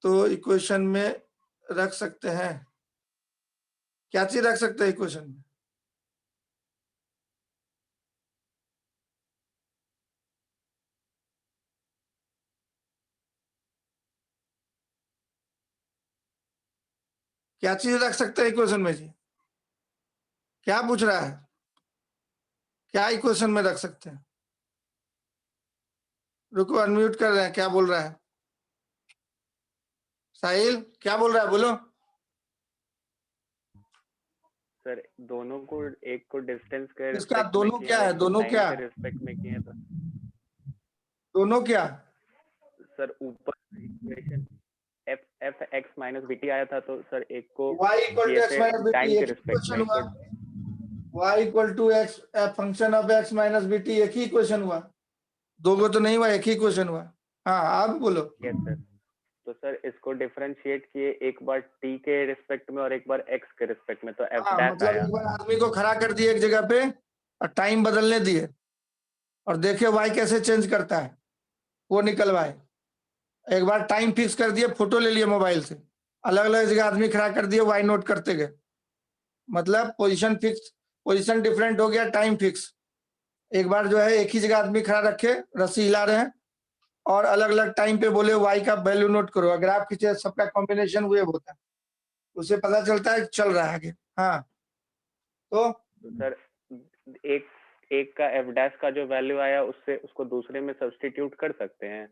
तो इक्वेशन में रख सकते हैं। क्या चीज रख सकते हैं इक्वेशन में? क्या चीज रख सकते हैं इक्वेशन में जी? क्या पूछ रहा है? क्या इक्वेशन में रख सकते हैं? रुको, अनम्यूट कर रहे हैं। क्या बोल रहा है साहिल? क्या बोल रहा है, बोलो। सर दोनों को, एक को डिस्टेंस के इसका रिस्पेक्ट दोनों में क्या है? दोनों क्या? के रिस्पेक्ट में किए तो दोनों क्या? सर ऊपर equation f f x minus b t आया था, तो सर एक को y equal to x minus b t time के एक ही रिस्पेक्ट क्वेश्चन में, हुआ। y equal to x function of x minus b t एक ही क्वेश्चन हुआ, दो गो तो नहीं हुआ, एक ही क्वेश्चन हुआ। हाँ आप बोलो। Yes sir. तो सर इसको डिफरेंशिएट किए, एक बार टी के रिस्पेक्ट में और एक बार एक्स के रिस्पेक्ट में, तो एफ हाँ, डैश मतलब आया। एक बार आदमी को खड़ा कर दिए एक जगह पे और टाइम बदलने दिए और देखे वाई कैसे चेंज करता है, वो निकलवाए। एक बार टाइम फिक्स कर दिए, फोटो ले लिए मोबाइल से, अलग अलग जगह आदमी खड़ा कर दिए, वाई नोट करते गए। मतलब पोजीशन फिक्स, पोजीशन डिफरेंट हो गया, टाइम फिक्स। एक बार जो है एक ही जगह आदमी खड़ा रखे, रस्सी हिला रहे हैं और अलग अलग टाइम पे बोले वाई का वैल्यू नोट करो, अगर आप खींचे सबका कॉम्बिनेशन वेव होता है, उसे पता चलता है चल रहा है आगे। हाँ तो सर एक एक का एफ डैश का जो वैल्यू आया, उससे उसको दूसरे में सब्स्टिट्यूट कर सकते हैं।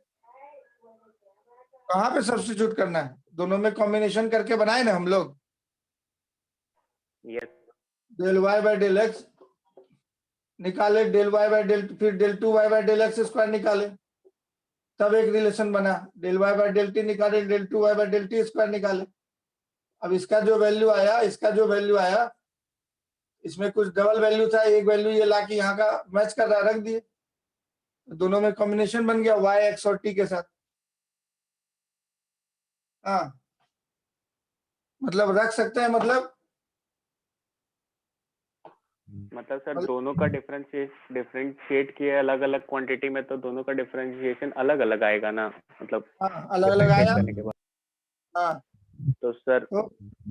कहाँ पे सब्स्टिट्यूट करना है? दोनों में कॉम्बिनेशन करके बनाए ना हम लोग। Yes del y by del x निकाले, डेल वाई बाय डेल, फिर del two y by del x square निकाले, तब एक रिलेशन बना। Del y by del t निकाले, del two y by del T square निकाले। अब इसका जो वैल्यू आया, इसका जो वैल्यू आया, इसमें कुछ डबल वैल्यू था, एक वैल्यू ये ला के यहाँ का मैच कर रहा, रख दिए, दोनों में कॉम्बिनेशन बन गया वाई एक्स और टी के साथ। हाँ मतलब रख सकते हैं, मतलब सर दोनों का डिफरेंशिएट किए अलग अलग क्वांटिटी में, तो दोनों का डिफरेंशिएशन अलग अलग आएगा ना, मतलब हाँ अलग अलग आया। करने के बाद। हाँ तो सर तो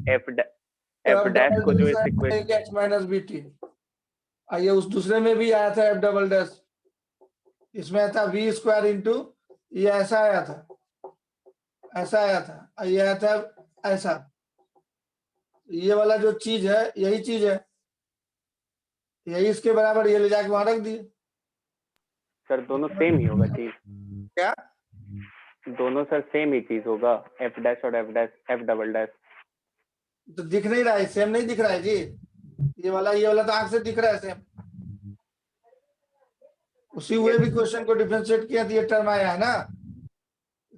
एफ डैश को जो इस equation, x minus B t, आइए उस दूसरे में भी आया था एफ डबल डैश, इसमें था वी स्क्वायर इंटू, ये ऐसा आया था, ऐसा आया था, ये आया था ऐसा। ये वाला जो चीज है यही चीज है, यही इसके बराबर, ये ले जाके वहां रख दिए। सर दोनों सेम ही होगा चीज? क्या दोनों सर सेम ही चीज होगा, एफ डैश और एफ डबल डैश? तो दिख नहीं रहा है, सेम नहीं दिख रहा है जी। ये वाला तो आंख से दिख रहा है सेम, उसी वेव इक्वेशन को डिफरेंशिएट किया तो ये टर्म आया है ना,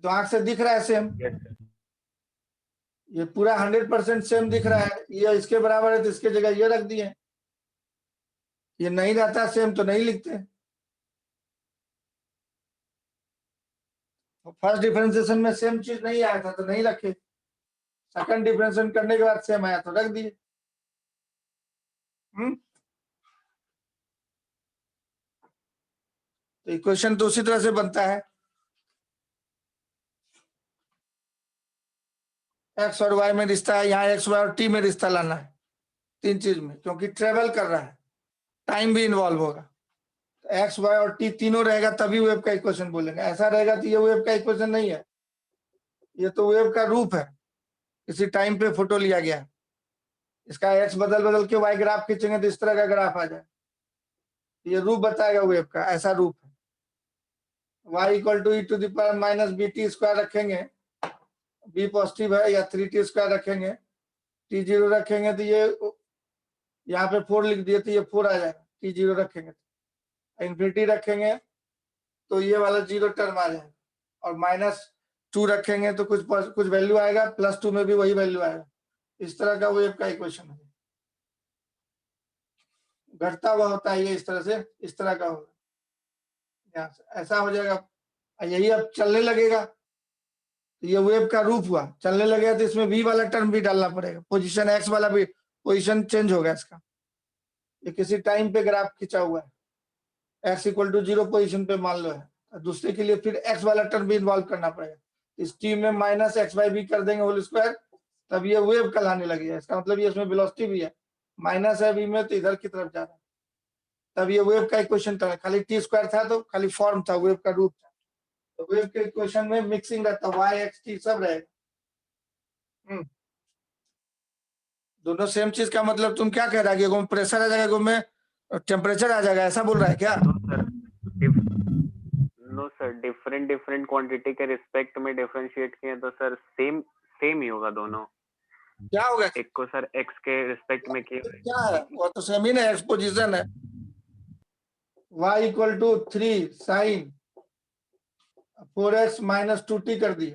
तो आंख से दिख रहा है सेम, यस सर। ये पूरा 100% सेम दिख रहा है, ये इसके बराबर है तो इसके जगह ये रख दिए, ये नहीं रहता सेम तो नहीं लिखते। फर्स्ट डिफरेंशिएशन में सेम चीज नहीं आया था तो नहीं रखे, सेकंड डिफरेंशिएशन करने के बाद सेम आया तो रख दिए। तो इक्वेशन तो उसी तरह से बनता है, एक्स और वाई में रिश्ता है, यहाँ एक्स वाई और टी में रिश्ता लाना है, तीन चीज में, क्योंकि ट्रेवल कर रहा है, टाइम भी इन्वॉल्व होगा, तो एक्स वाई और टी तीनों रहेगा तभी वेव का इक्वेशन बोलेंगे, ऐसा रहेगा तो ये वेव का इक्वेशन नहीं है, ये तो वेव का रूप है, किसी टाइम पे फोटो लिया गया है, इसका एक्स बदल बदल के वाई ग्राफ खींचेंगे तो इस तरह का ग्राफ आ जाए, ये रूप बताएगा वेव का, ऐसा रूप है। y equal to e to the power minus B t square रखेंगे, बी पॉजिटिव है, या 3t स्क्वायर रखेंगे, t जीरो रखेंगे तो ये यहाँ पे 4 लिख दिए तो ये 4 आ जाएगा, t जीरो रखेंगे, इन्फिनिटी रखेंगे तो ये वाला जीरो टर्म आ जाएगा, और -2 रखेंगे तो कुछ वैल्यू आएगा, +2 में भी वही वैल्यू आएगा, इस तरह का वेव का इक्वेशन है, घटता हुआ होता है ये, इस तरह से, इस तरह का होगा, यहाँ से ऐसा हो जाएगा, यही अब चलने लगेगा तो ये वेव का रूप हुआ, चलने लगेगा तो इसमें v वाला टर्म भी डालना पड़ेगा, पोजीशन x वाला भी, पोजीशन चेंज होगा इसका, ये किसी टाइम पे ग्राफ खींचा हुआ है, x इक्वल टू 0 पोजिशन पे मान लो है, दूसरे के लिए फिर x वाला टर्म भी इन्वॉल्व करना पड़ेगा, इस टी में माइनस एक्स वाई भी कर देंगे होल स्क्वायर, तब ये वेव कहलाने लगेगा, इसका मतलब ये इसमें वेलोसिटी भी है, माइनस है v में तो इधर की तरफ जा रहा है, तब ये वेव का इक्वेशन था, खाली टी स्क्वायर था तो खाली फॉर्म था, वेव का रूप था, तो वेव के इक्वेशन में मिक्सिंग रहता है, y x t सब रहेगा। दोनों सेम चीज का मतलब तुम क्या कह रहा है कि प्रेशर आ जाएगा, में टेम्परेचर आ जाएगा, ऐसा बोल रहा है क्या? No sir, different different quantity के रिस्पेक्ट में डिफरेंशिएट किए तो सर सेम ही होगा दोनों। क्या होगा? एक को सर एक्स के रिस्पेक्ट में किए, क्या है वो तो सेम ही ना, एक्सपोजिशन है, y equal to 3 sine 4x minus 2t कर दिए,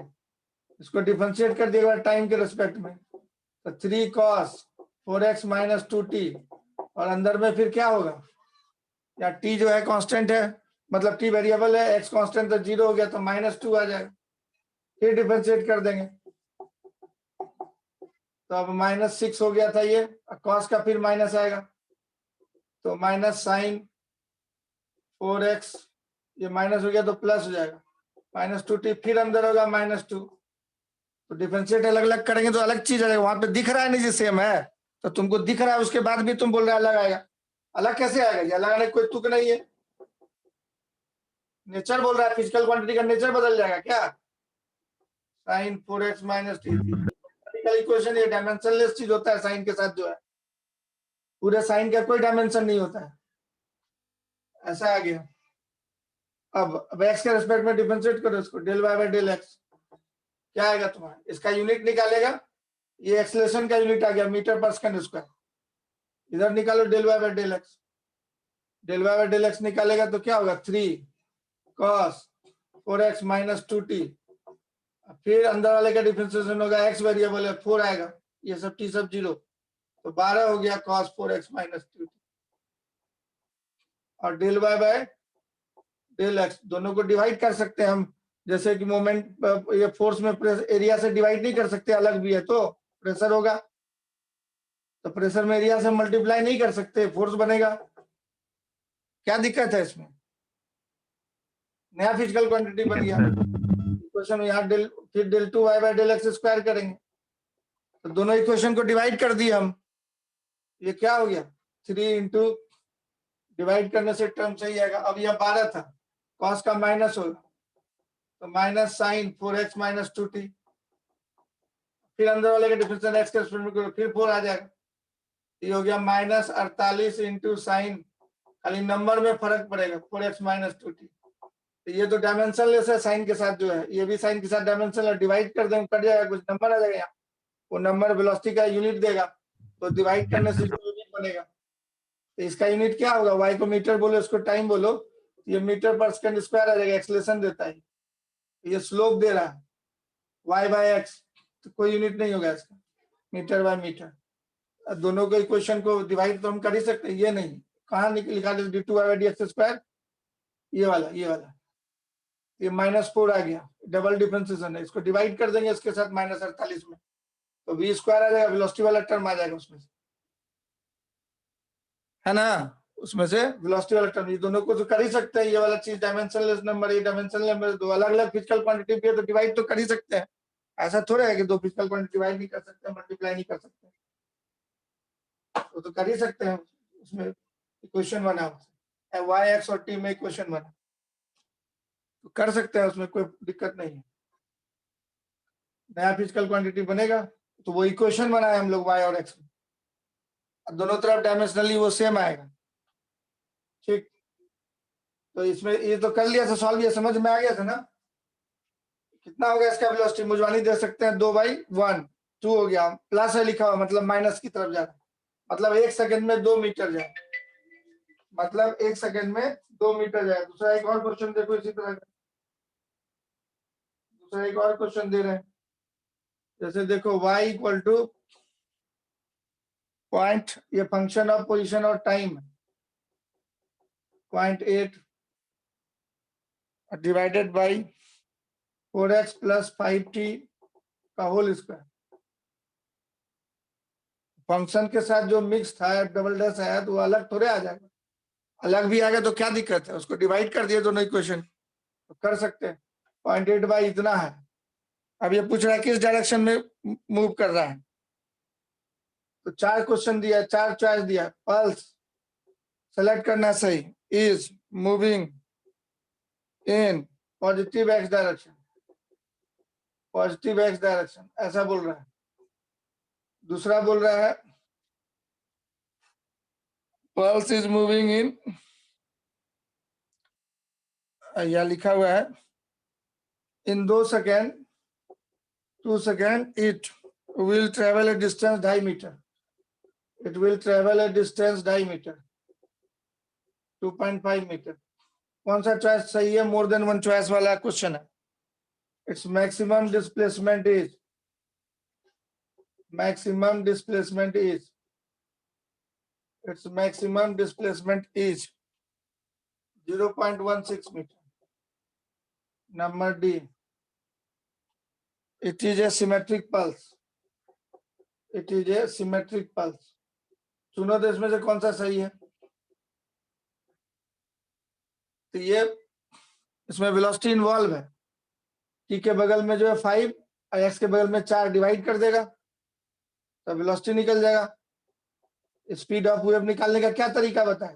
इसको डिफरेंशिएट कर दिया टाइम के रिस्पेक्ट में, तो 3 cos 4x माइनस 2t, और अंदर में फिर क्या होगा, या t जो है कांस्टेंट है, मतलब t वेरिएबल है, x कांस्टेंट तो 0 हो गया तो -2 आ जाएगा, फिर डिफरेंशिएट कर देंगे तो अब -6 हो गया था ये, cos का फिर माइनस आएगा तो माइनस साइन 4x, ये माइनस हो गया तो प्लस हो जाएगा, -2t, फिर अंदर होगा -2, तो डिफरेंशिएट अलग अलग करेंगे तो अलग चीज आएगा, वहां पे दिख रहा है नहीं जी सेम है, तो तुमको दिख रहा है उसके बाद भी तुम बोल रहे अलग आएगा, अलग कैसे आएगा, ये अलग आने कोई तुक नहीं है, नेचर बोल रहा है, फिजिकल क्वांटिटी का नेचर बदल जाएगा क्या, sine 4x minus t, equation ये डायमेंशनलेस चीज होता है, साइन के साथ जो है, पूरे साइन का कोई डायमेंशन नहीं होता है, ऐसा आ गया। अब x के रिस्पेक्ट में डिफरेंशिएट करो इसको, del y by del x, क्या आएगा तुम्हारा, इसका यूनिट निकालेगा, ये एक्सेलरेशन का यूनिट आ गया मीटर पर सेकंड स्क्वायर, इधर निकालो del y by del x, del y by del x निकालेगा तो क्या होगा, 3 cos 4x माइनस 2t, फिर अंदर वाले का डिफरेंशिएशन होगा, x वेरिएबल है 4 आएगा, ये सब t सब 0, तो 12 हो गया cos 4x माइनस 2t, और del y by del x दोनों को डिवाइड कर सकते हैं हम, जैसे कि मोमेंट, ये फोर्स में एरिया से डिवाइड नहीं कर सकते, अलग भी है तो प्रेशर होगा, तो प्रेशर में एरिया से मल्टीप्लाई नहीं कर सकते, फोर्स बनेगा, क्या दिक्कत है इसमें, नया फिजिकल क्वांटिटी बन गया, इक्वेशन में यहाँ डेल, फिर del 2 y by del x square करेंगे, तो दोनों इक्वेशन को डिवाइड कर दिए हम, ये क्या हो गया 3 इंटू, डिवाइड करने से टर्म सही आएगा, अब यह 12 था, कॉस का माइनस होगा तो minus sign 4x minus 2t, फिर अंदर वाले का डिफरेंशियल x के रिस्पेक्ट में करो, फिर 4 आ जाएगा, ये हो गया -48 इंटू साइन, खाली नंबर में फर्क पड़ेगा 4x माइनस 2t, तो ये तो डायमेंशनलेस है साइन के साथ जो है, ये भी साइन के साथ डायमेंशनल, डिवाइड कर देंगे कट जाएगा, कुछ नंबर आ जाएगा यहाँ, वो नंबर वेलोसिटी का यूनिट देगा, तो डिवाइड करने से जो यूनिट बनेगा, तो इसका यूनिट क्या होगा, y को मीटर बोलो, इसको टाइम बोलो, ये मीटर पर सेकंड स्क्वायर आ जाएगा, एक्सेलरेशन देता है, ये स्लोप दे रहा है y बाय एक्स, तो कोई यूनिट नहीं होगा इसका, मीटर बाय मीटर। दोनों के इक्वेशन को डिवाइड तो हम कर ही सकते हैं, ये नहीं कहाँ लिखा d two Y by d x square, ये वाला ये -4 आ गया, डबल डिफरेंशिएशन है, इसको डिवाइड कर देंगे इसके साथ -48 में, तो वी स्क्वायर आ जाएगा, वेलोसिटी वाला टर्म आ जाएगा उसमें से, है ना, उसमें से वेलोसिटी वाला टर्म, ये दोनों को तो कर ही सकते हैं, ये वाला चीज डायमेंशनलेस नंबर, ये डायमेंशनल नंबर, दो अलग अलग फिजिकल क्वांटिटी भी है तो डिवाइड तो कर ही सकते हैं, ऐसा थोड़ा है कि दो फिजिकल क्वांटिटी डिवाइड नहीं कर सकते, मल्टीप्लाई नहीं कर सकते, वो तो कर ही सकते हैं, उसमें इक्वेशन बना है वाई एक्स और टी में इक्वेशन बना, तो कर सकते हैं, उसमें कोई दिक्कत नहीं है। नया फिजिकल क्वांटिटी बनेगा तो वो इक्वेशन बनाए हम लोग वाई और एक्स में, दोनों तरफ डायमेंशनली वो सेम आएगा, ठीक। तो इसमें ये तो कर लिया था सॉल्व, ये समझ में आ गया था ना, कितना हो गया इसका वेलोसिटी, मुझवानी दे सकते हैं 2/1, 2 हो गया, प्लस है लिखा हुआ मतलब माइनस की तरफ जा रहा है, मतलब 1 सेकंड में 2 मीटर जाए, मतलब 1 सेकंड में 2 मीटर जाए। दूसरा एक और क्वेश्चन देखो इसी तरह का, दूसरा एक और क्वेश्चन दे रहे हैं, जैसे देखो y इक्वल टू पॉइंट, ये फंक्शन ऑफ पोजीशन और time 0.8 divided by 4x plus 5t का होल स्क्वायर, फंक्शन के साथ जो मिक्स था डबल डैश आया तो वो अलग थोड़े आ जाएगा, अलग भी आ गया तो क्या दिक्कत है, उसको डिवाइड कर दिए दोनों इक्वेशन, तो कर सकते हैं। 0.8 बाई इतना है, अब ये पूछ रहा है किस डायरेक्शन में मूव कर रहा है, तो 4 क्वेश्चन दिया, 4 चॉइस दिया, पल्स सेलेक्ट करना सही, is moving in positive x direction, positive x direction ऐसा बोल रहा है। दूसरा बोल रहा है पल्स इज मूविंग इन, या लिखा हुआ है in 2 second 2 second it will travel a distance 2.5 metre, it will travel a distance 2.5 metre, 2.5 metre. कौन सा चॉइस सही है, मोर देन वन चॉइस वाला क्वेश्चन है। It's maximum displacement is, maximum displacement is, its maximum displacement is 0.16 meter. Number D, it is a symmetric pulse, it is a symmetric pulse। चुनो तो इसमें से कौन सा सही है, तो ये इसमें वेलोसिटी इन्वॉल्व है, टी के बगल में जो है 5 और एक्स के बगल में 4 डिवाइड कर देगा तो वेलोसिटी निकल जाएगा। स्पीड ऑफ वेव निकालने का क्या तरीका बताएं,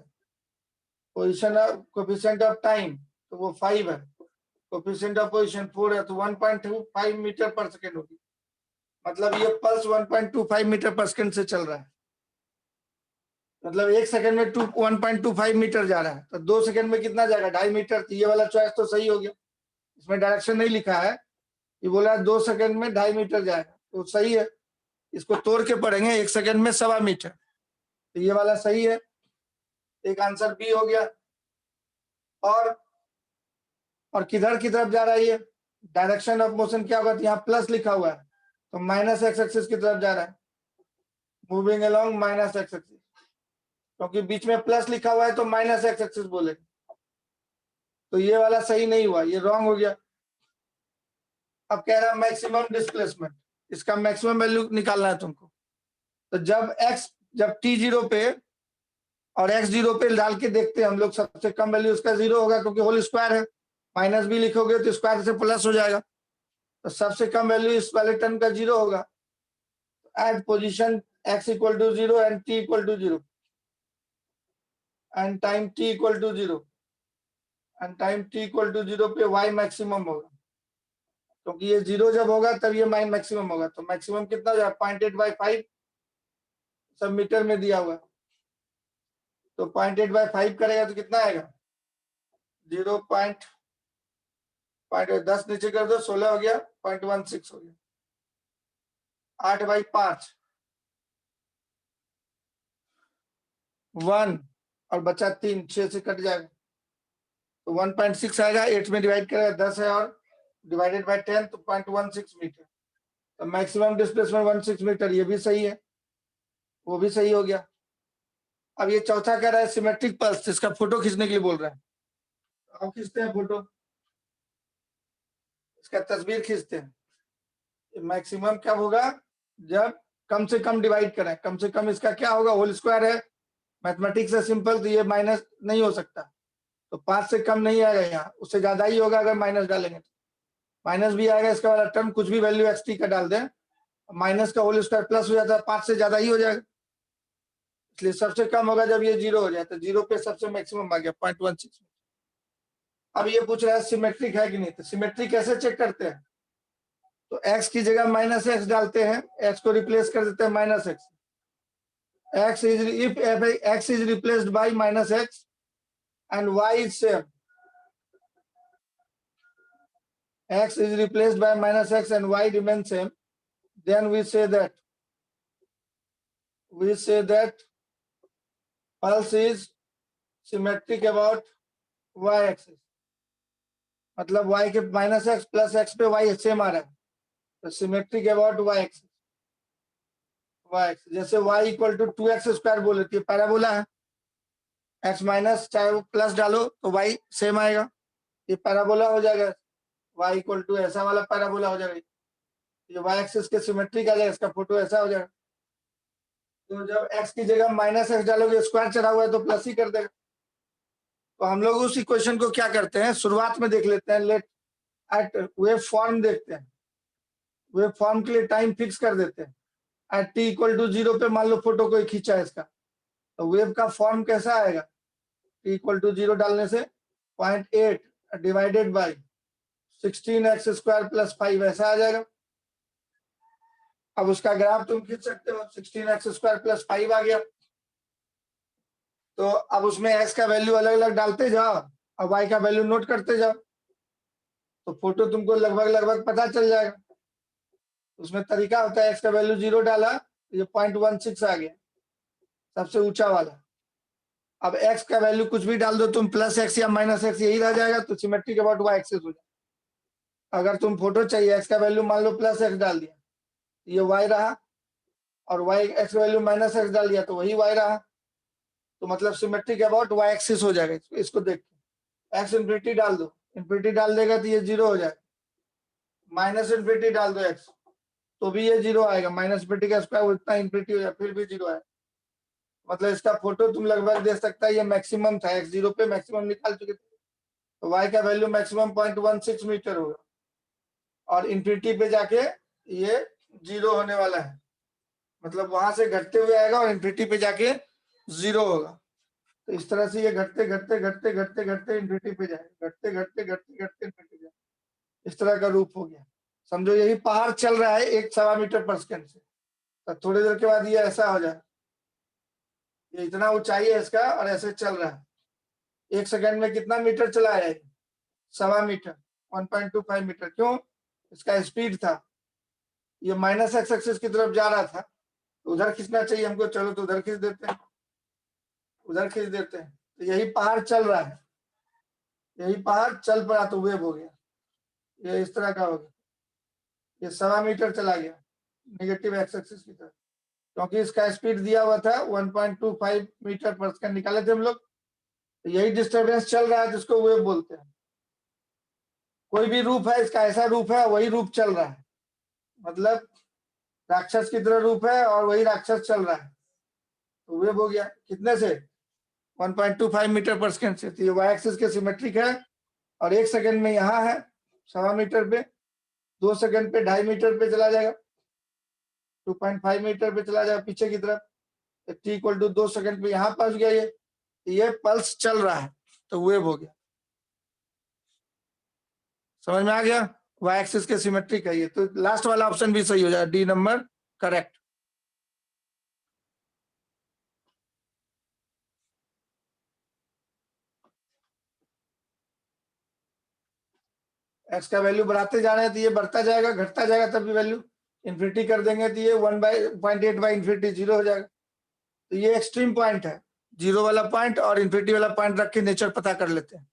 position of coefficient of time तो वो 5 है, कोएफिशिएंट ऑफ पोजीशन 4 है, तो 1.25 मीटर पर सेकंड होगी, मतलब ये पल्स 1.25 मीटर पर सेकंड से चल रहा है, मतलब 1 सेकंड में 1.25 मीटर जा रहा है, तो 2 सेकंड में कितना जाएगा, 2.5 मीटर। तो ये वाला चॉइस तो सही हो गया, इसमें डायरेक्शन नहीं लिखा है, ये बोला 2 सेकंड में 2.5 मीटर जाएगा, तो सही है। इसको तोड़ के पढ़ेंगे, 1 सेकंड में 1.25 मीटर, तो ये वाला सही है, एक आंसर बी हो गया। और किधर की तरफ जा रहा है, ये डायरेक्शन ऑफ मोशन क्या होगा, यहाँ प्लस लिखा हुआ है तो माइनस एक्स एक्सिस की तरफ जा रहा है, moving along minus x axis, क्योंकि बीच में प्लस लिखा हुआ है तो माइनस एक्स एक्सिस बोले, तो ये वाला सही नहीं हुआ, ये रॉन्ग हो गया। अब कह रहा है मैक्सिमम डिस्प्लेसमेंट, इसका मैक्सिमम वैल्यू निकालना है तुमको, तो जब टी 0 पे और एक्स 0 पे डाल के देखते हैं हम लोग, सबसे कम वैल्यू उसका 0 होगा, क्योंकि होल स्क्वायर है, माइनस भी लिखोगे तो स्क्वायर से प्लस हो जाएगा, तो सबसे कम वैल्यू इस वाले टर्म का 0 होगा। At position x equal to 0 and t equal to 0 and time t equal to 0 and time t equal to 0 पे y मैक्सिमम होगा, क्योंकि ये 0 जब होगा तब ये y मैक्सिमम होगा, तो मैक्सिमम कितना जाएगा 0.8/5, सब मीटर में दिया हुआ है, तो 0.8/5 करेगा तो कितना आएगा 0.10 नीचे कर दो, 16 हो गया, 0.16 हो गया, 8/5 1 और बचा 3, 6 से कट जाएगा, तो 1.6 आएगा, 8 में डिवाइड करेगा 10 है और डिवाइडेड बाय 10 तो 0.16 मीटर। तो मैक्सिमम डिस्प्लेसमेंट 16 मीटर, ये भी सही है, वो भी सही हो गया। अब ये चौथा कह रहा है सिमेट्रिक पल्स, इसका फोटो खींचने के लिए बोल रहा है। आप खींचते हैं फोटो, इसका तस्वीर खींचते हैं। मैक्सिमम कब होगा? जब कम से कम डिवाइड करें, कम से कम इसका क्या होगा? होल स्क्वायर है, मैथमेटिक्स है सिंपल, तो ये माइनस नहीं हो सकता, तो 5 से कम नहीं आएगा, यहाँ उससे ज्यादा ही होगा अगर माइनस डालेंगे तो। माइनस भी आएगा, इसका वाला टर्म कुछ भी वैल्यू एक्स टी का डाल दें, माइनस का होल स्क्वायर प्लस हो जाता है, 5 से ज्यादा ही हो जाएगा, इसलिए सबसे कम होगा जब ये 0 हो जाता है। 0 पे सबसे मैक्सिमम आ गया 0.16। अब ये पूछ रहा है सिमेट्रिक है कि नहीं, तो सिमेट्रिक कैसे चेक करते हैं? तो x की जगह माइनस एक्स डालते हैं, x को रिप्लेस कर देते हैं minus x. x is if x is replaced by minus x and y is same, x is replaced by minus x and y remains same, then we say that pulse is symmetric about y axis, मतलब y के minus x plus x पे y same आ रहा है, तो symmetric about y axis. जैसे y equal to 2x square बोले तो पैराबोला है, x माइनस चाहे वो प्लस डालो तो y सेम आएगा, ये पैराबोला हो जाएगा। y इक्वल टू ऐसा वाला पैराबोला हो जाएगा, ये y एक्सिस के सिमेट्रिक आ जाएगा, इसका फोटो ऐसा हो जाएगा। तो जब x की जगह माइनस एक्स डालोगे, स्क्वायर चढ़ा हुआ है तो प्लस ही कर देगा। तो हम लोग उस इक्वेशन को क्या करते हैं, शुरुआत में देख लेते हैं, लेट एट वेव फॉर्म देखते हैं, वेव फॉर्म के लिए टाइम फिक्स कर देते हैं। एट t इक्वल टू 0 पे मान लो फोटो कोई खींचा है इसका, तो वेव का फॉर्म कैसा आएगा? t इक्वल टू 0 डालने से 0.8 divided by 16x square plus 5 ऐसा आ जाएगा। अब उसका ग्राफ तुम खींच सकते हो, 16x स्क्वायर प्लस 5 आ गया, तो अब उसमें x का वैल्यू अलग अलग डालते जाओ और y का वैल्यू नोट करते जाओ, तो फोटो तुमको लगभग पता चल जाएगा। उसमें तरीका होता है, x का वैल्यू 0 डाला, ये 0.16 आ गया सबसे ऊंचा वाला। अब x का वैल्यू कुछ भी डाल दो तुम, प्लस एक्स या माइनस एक्स, यही रह जाएगा, तो सिमेट्रिक अबाउट y एक्सिस हो जाएगा। अगर तुम फोटो चाहिए, x का वैल्यू मान लो प्लस एक्स डाल दिया, ये y रहा, और y x value minus x डाल दिया तो वही y रहा, तो मतलब सिमेट्रिक अबाउट y एक्सिस हो जाएगा। इसको देख के x इन्फिनिटी डाल दो, इन्फिनिटी डाल देगा तो ये 0 हो जाएगा, माइनस इन्फिनिटी डाल दो x तो भी ये 0 आएगा, माइनस इन्फिनिटी का स्क्वायर उतना इन्फिनिटी हो जाएगा, फिर भी 0 आएगा। मतलब इसका फोटो तुम लगभग दे सकता है, ये मैक्सिमम था, x 0 पे मैक्सिमम निकाल चुके थे, तो y का वैल्यू मैक्सिमम 0.16 मीटर होगा, और इन्फिनिटी पे जाके ये 0 होने वाला है, मतलब वहां से घटते हुए आएगा और इन्फिनिटी पे जाके 0 होगा। तो इस तरह से ये घटते घटते घटते घटते घटते इन्फिनिटी पे जाएगा, घटते घटते घटते घटते इन्फिनिटी पे जाएगा, इस तरह का रूप हो गया। समझो यही पहाड़ चल रहा है 1.25 मीटर पर सेकंड से, तो थोड़ी देर के बाद ये ऐसा हो जाए, ये इतना ऊंचाई है इसका और ऐसे चल रहा है, 1 सेकंड में कितना मीटर चला है? 1.25 मीटर, 1.25 मीटर। क्यों? इसका स्पीड था, ये माइनस एक्स एक्सिस की तरफ जा रहा था, तो उधर खींचना चाहिए हमको, चलो तो उधर खींच देते हैं, उधर खींच देते हैं। तो यही पहाड़ चल रहा है, यही पहाड़ चल पड़ा तो वेव हो गया, ये इस तरह का हो गया, ये 1.25 मीटर चला गया नेगेटिव एक्स एक्सिस की तरफ, क्योंकि इसका स्पीड दिया हुआ था 1.25 मीटर पर सेकंड, निकाले थे हम लोग। तो यही डिस्टर्बेंस चल रहा है जिसको वेव बोलते हैं। कोई भी रूप है इसका, ऐसा रूप है, वही रूप चल रहा है, मतलब राक्षस की तरह रूप है और वही राक्षस चल रहा है, तो वेव हो गया। कितने से? 1.25 मीटर पर सेकंड से। तो ये वाई एक्सिस के सिमेट्रिक है, और 1 सेकंड में यहाँ है 1.25 मीटर पे, 2 सेकंड पे 2.5 मीटर पे चला जाएगा, 2.5 मीटर पे चला जाएगा पीछे की तरफ, t इक्वल टू 2 सेकंड पे यहाँ पहुंच गया, ये पल्स चल रहा है, तो वेव हो गया। समझ में आ गया? वाई एक्सिस के सिमेट्रिक है ये, तो लास्ट वाला ऑप्शन भी सही हो जाएगा, डी नंबर करेक्ट। एक्स का वैल्यू बढ़ाते जा रहे हैं तो ये बढ़ता जाएगा, घटता जाएगा, तब भी वैल्यू इन्फिनिटी कर देंगे तो ये 1/0.8 बाई इन्फिनिटी 0 हो जाएगा। तो ये एक्सट्रीम पॉइंट है, 0 वाला पॉइंट और इन्फिनिटी वाला पॉइंट रख के नेचर पता कर लेते हैं।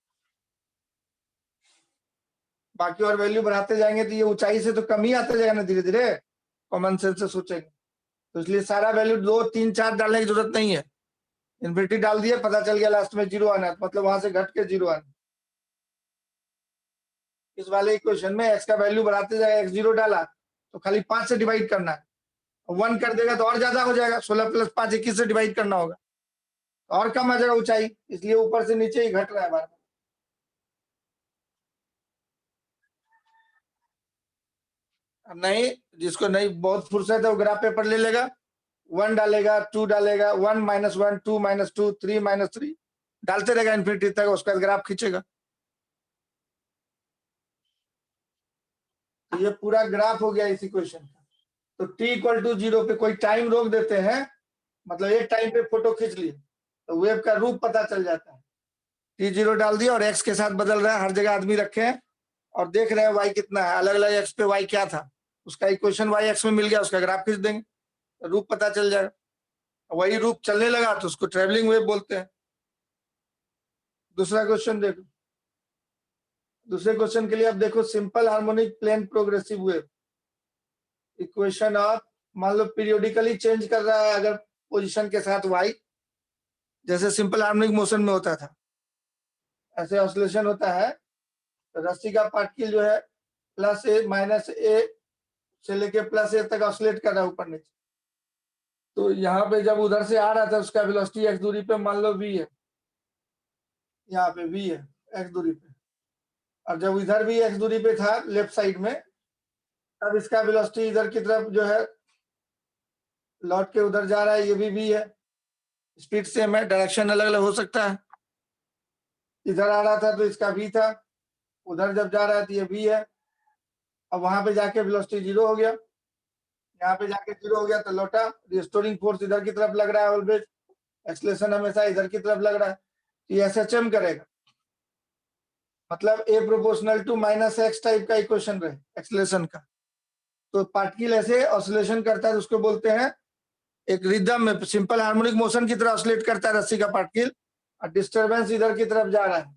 बाकी और वैल्यू बढ़ाते जाएंगे तो ये ऊंचाई से तो कम ही आते जाएगा ना धीरे धीरे, कॉमन सेंस से सोचेंगे। तो इसलिए सारा वैल्यू 2, 3, 4 डालने की जरूरत नहीं है, इन्फिनिटी डाल दिए, पता चल गया लास्ट में 0 आना, मतलब वहां से घट के 0 आना। इस वाले इक्वेशन में x का वैल्यू बढ़ाते जाएगा, x0 डाला तो खाली 5 से डिवाइड करना है, 1 कर देगा तो और ज्यादा हो जाएगा, 16 + 5 21 से डिवाइड करना होगा, और कम आ जाएगा ऊंचाई, इसलिए ऊपर से नीचे ही घट रहा है बार बार। नहीं, जिसको नहीं बहुत फुर्सत है वो ग्राफ पेपर ले लेगा, 1 डालेगा, 2 डालेगा, 1 - 1 2 - 2 3 - 3 डालते रहेगा इन्फिनिटी तक, उसका ग्राफ खींचेगा। तो ये पूरा ग्राफ हो गया इस इक्वेशन का। तो t = 0 पे कोई टाइम रोक देते हैं, मतलब एक टाइम पे फोटो खींच लिए तो वेव का रूप पता चल जाता है। t0 डाल दिया और x के साथ बदल रहा है, हर जगह आदमी रखे हैं और देख रहे हैं y कितना है, अलग अलग x पे y क्या था, उसका इक्वेशन y x में मिल गया, उसका ग्राफ खींच देंगे, रूप पता चल जाएगा। वही रूप चलने लगा तो उसको ट्रेवलिंग वेव बोलते हैं। दूसरा क्वेश्चन देखो, दूसरे क्वेश्चन के लिए अब देखो, simple harmonic plane progressive wave, equation of, मान लो पीरियोडिकली चेंज कर रहा है अगर पोजीशन के साथ y, जैसे सिंपल हार्मोनिक मोशन में होता था, ऐसे ऑसिलेशन होता है, तो रस्सी का पार्टिकल जो है +a - a से लेके +a तक ऑसिलेट कर रहा है ऊपर नीचे। तो यहाँ पे जब उधर से आ रहा था उसका वेलोसिटी x दूरी पे मान लो v है, यहाँ पे v है x दूरी पे, और जब इधर भी x दूरी पे था लेफ्ट साइड में, तब इसका वेलोसिटी इधर की तरफ जो है लौट के उधर जा रहा है, ये भी v है, स्पीड सेम है, डायरेक्शन अलग अलग हो सकता है। इधर आ रहा था तो इसका v था, उधर जब जा रहा है तो ये v है। अब वहां पे जाके वेलोसिटी 0 हो गया, यहाँ पे जाके 0 हो गया तो लौटा, रिस्टोरिंग फोर्स इधर की तरफ लग रहा है ऑलवेज, एक्सलेशन हमेशा इधर की तरफ लग रहा है, तो ये SHM करेगा, मतलब a proportional to -x type का इक्वेशन रहे एक्सलेशन का। तो पार्टिकल ऐसे ऑसिलेशन करता है, उसको बोलते हैं एक रिदम में, सिंपल हार्मोनिक मोशन की तरह ऑसिलेट करता है रस्सी का पार्टिकल, और डिस्टरबेंस इधर की तरफ जा रहा है,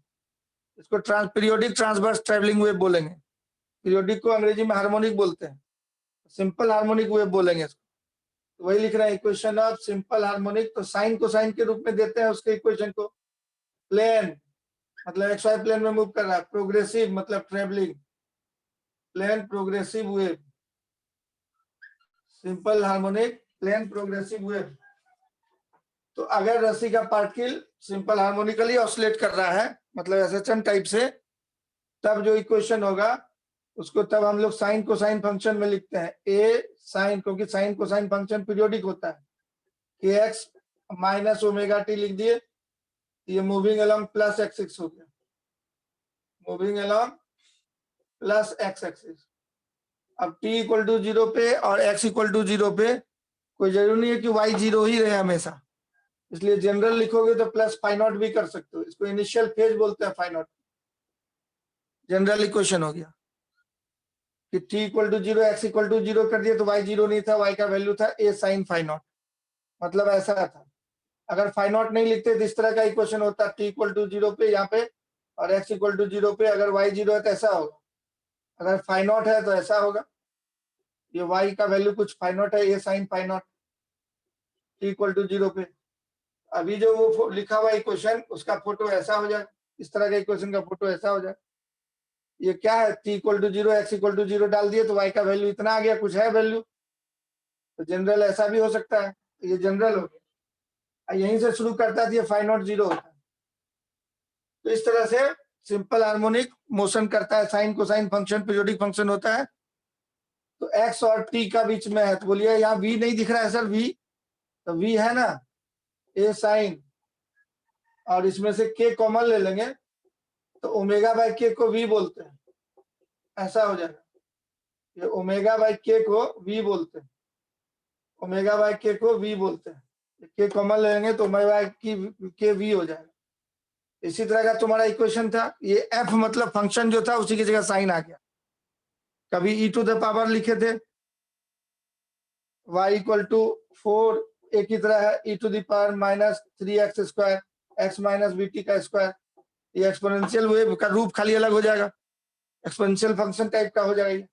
इसको पीरियोडिक ट्रांसवर्स ट्रैवलिंग वेव बोलेंगे। पीरियोडिक को अंग्रेजी में हार्मोनिक बोलते हैं, सिंपल हार्मोनिक वेव बोलेंगे इसको। तो वही लिख रहे हैं, इक्वेशन ऑफ सिंपल हार्मोनिक, तो साइन को साइन के रूप में देते हैं उसके इक्वेशन को। प्लेन मतलब XY प्लेन में मूव कर रहा है, प्रोग्रेसिव मतलब travelling, plane progressive wave, simple harmonic plane progressive wave. तो अगर रस्सी का पार्टिकल सिंपल हार्मोनिकली ऑसिलेट कर रहा है, मतलब SHM टाइप से, तब जो इक्वेशन होगा उसको तब हम लोग साइन कोसाइन फंक्शन में लिखते हैं, a साइन, क्योंकि साइन कोसाइन फंक्शन पीरियोडिक होता है, kx - ओमेगा t लिख दिए, ये मूविंग अलोंग +x एक्सिस हो गया, मूविंग अलोंग +x एक्सिस। अब t = 0 पे और x = 0 पे कोई जरूरी नहीं है कि y 0 ही रहे हमेशा, इसलिए जनरल लिखोगे तो +φ0 भी कर सकते हो, इसको इनिशियल फेज बोलते हैं φ0। जनरल इक्वेशन हो गया कि t = 0 x = 0 कर दिया तो y 0 नहीं था, y का वैल्यू था a sin φ0, मतलब ऐसा था। अगर φ0 नहीं लिखते तो इस तरह का इक्वेशन होता, t = 0 पे यहाँ पे और x = 0 पे, अगर y 0 है तो ऐसा होगा, अगर φ0 है तो ऐसा होगा, ये y का वैल्यू कुछ φ0 है, a sin φ0, t = 0 पे। अभी जो वो लिखा हुआ इक्वेशन उसका फोटो ऐसा हो जाए, इस तरह का इक्वेशन का फोटो ऐसा हो जाए, ये क्या है, t = 0 x = 0 डाल दिए तो y का वैल्यू इतना आ गया, कुछ है वैल्यू, तो जनरल ऐसा भी हो सकता है, ये जनरल हो गया, यहीं से शुरू करता है, ये φ0 0 होता है। तो इस तरह से सिंपल हार्मोनिक मोशन करता है, sine cosine function periodic function होता है। तो x और t का बीच में है, तो बोलिए यहाँ v नहीं दिख रहा है सर, v तो v है ना a साइन, और इसमें से k कॉमन ले लेंगे तो ω/k को v बोलते हैं, ऐसा हो जाएगा, ये ω/k को v बोलते हैं, ω/k को v बोलते हैं, k कॉमन लेंगे तो ω/k v हो जाएगा। इसी तरह का तुम्हारा इक्वेशन था, ये f मतलब फंक्शन जो था उसी की जगह साइन आ गया, कभी e⁻ लिखे थे, y = 4 एक ही तरह है, e⁻³ (3x²) x - vt², ये एक्सपोनेंशियल वेव का रूप खाली अलग हो जाएगा। एक्सपोनेंशियल फंक्शन टाइप का हो जाएगा,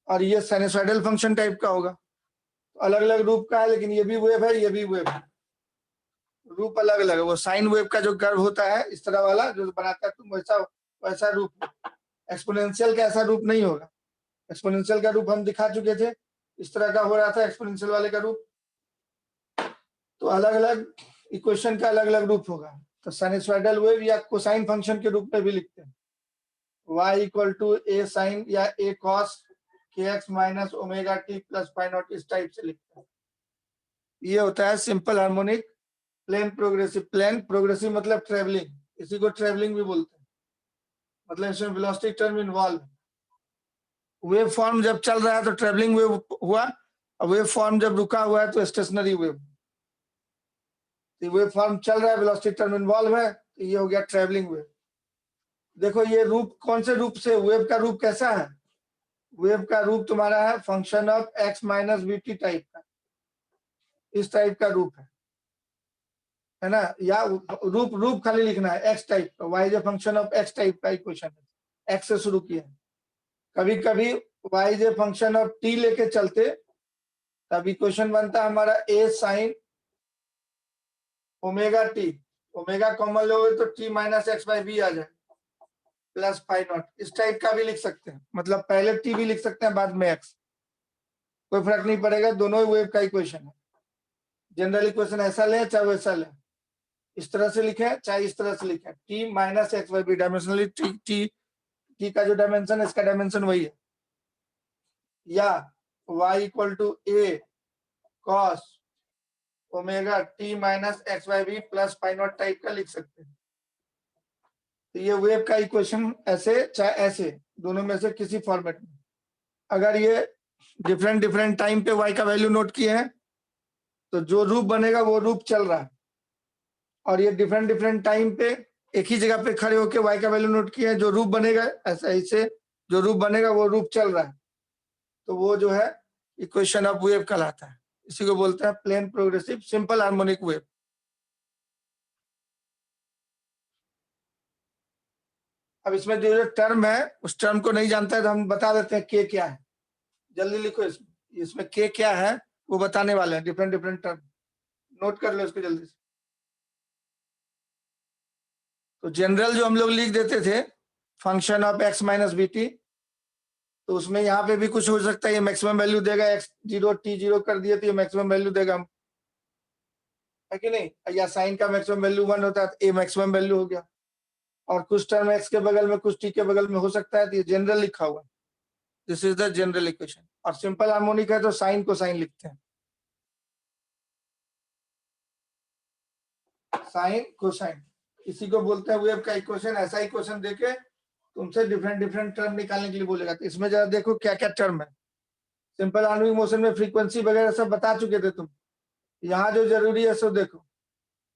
और ये साइनसॉइडल फंक्शन टाइप का होगा। तो अलग अलग रूप का है, लेकिन ये भी वेव है, ये भी वेव है, रूप अलग अलग है। वो साइन वेव का जो कर्व होता है इस तरह वाला जो बनाता है तुम, वैसा वैसा रूप। एक्सपोनेंशियल का ऐसा रूप नहीं होगा। एक्सपोनेंशियल का रूप हम दिखा चुके थे, इस तरह का हो रहा था एक्सपोनेंशियल वाले का रूप। तो अलग अलग इक्वेशन का अलग अलग रूप होगा। तो साइनसॉइडल वेव या कोसाइन फंक्शन के रूप में भी लिखते हैं, y equal to a sine या a cos kx minus omega t plus phi naught, इस टाइप से लिखते हैं। ये होता है simple harmonic plane progressive. Plane progressive मतलब ट्रेवलिंग, इसी को ट्रेवलिंग भी बोलते हैं, मतलब इसमें velocity term involve. Wave form जब चल रहा है तो ट्रेवलिंग वेव हुआ, और वेव फॉर्म जब रुका हुआ है तो स्टेशनरी वेव। वेव फॉर्म चल रहा है, वेलोसिटी टर्म इन्वॉल्व है, तो ये हो गया ट्रेवलिंग वेव। देखो ये रूप कौन से रूप से, वेव का रूप कैसा है? वेव का रूप तुम्हारा है function of x minus B t type का, इस टाइप का रूप है ना। या रूप खाली लिखना है x टाइप का, y is a function of x type का इक्वेशन है, x से शुरू किया है। कभी कभी y is a function of t लेके चलते, तब इक्वेशन बनता है हमारा a sine omega t, omega common लोगे तो t minus x by b आ जाए प्लस फाई नॉट, इस टाइप का भी लिख सकते हैं। मतलब पहले t भी लिख सकते हैं, बाद में x, कोई फर्क नहीं पड़ेगा, दोनों ही वेव का इक्वेशन है। जनरल इक्वेशन ऐसा लें चाहे वैसा लें, इस तरह से लिखे चाहे इस तरह से लिखे, t minus x by b dimensionally t का जो डायमेंशन है इसका डायमेंशन वही है। या y equal to a cos omega t minus x by b plus phi naught type का लिख सकते हैं। तो ये वेव का इक्वेशन ऐसे चाहे ऐसे, दोनों में से किसी फॉर्मेट में। अगर ये डिफरेंट डिफरेंट टाइम पे y का वैल्यू नोट किए हैं तो जो रूप बनेगा वो रूप चल रहा है, और ये डिफरेंट डिफरेंट टाइम पे एक ही जगह पे खड़े होकर y का वैल्यू नोट किए हैं, जो रूप बनेगा ऐसा ऐसे जो रूप बनेगा वो रूप चल रहा है, तो वो जो है इक्वेशन ऑफ वेव कहलाता है। इसी को बोलते हैं plane progressive simple harmonic wave. अब इसमें जो टर्म है उस टर्म को नहीं जानता है तो हम बता देते हैं के क्या है, जल्दी लिखो। इसमें के क्या है वो बताने वाले हैं, डिफरेंट डिफरेंट टर्म, नोट कर लो इसको जल्दी से। तो जनरल जो हम लोग लिख देते थे function of x minus B T, तो उसमें यहाँ पे भी कुछ हो सकता है, ये मैक्सिमम वैल्यू देगा, x0 t0 कर दिए तो ये मैक्सिमम वैल्यू देगा, है कि नहीं। या साइन का मैक्सिमम वैल्यू 1 होता है तो ये मैक्सिमम वैल्यू हो गया, और कुछ टर्म x के बगल में कुछ t के बगल में हो सकता है, तो ये जनरल लिखा हुआ है, this is the general equation. और सिंपल हार्मोनिक है तो साइन को साइन लिखते हैं, साइन कोसाइन, इसी को बोलते हैं वेव का इक्वेशन। ऐसा इक्वेशन देके तुमसे डिफरेंट डिफरेंट टर्म निकालने के लिए बोलेगा। तो इसमें जरा देखो क्या क्या टर्म है। सिंपल हार्मोनिक मोशन में फ्रीक्वेंसी वगैरह सब बता चुके थे तुम, यहाँ जो जरूरी है सो देखो।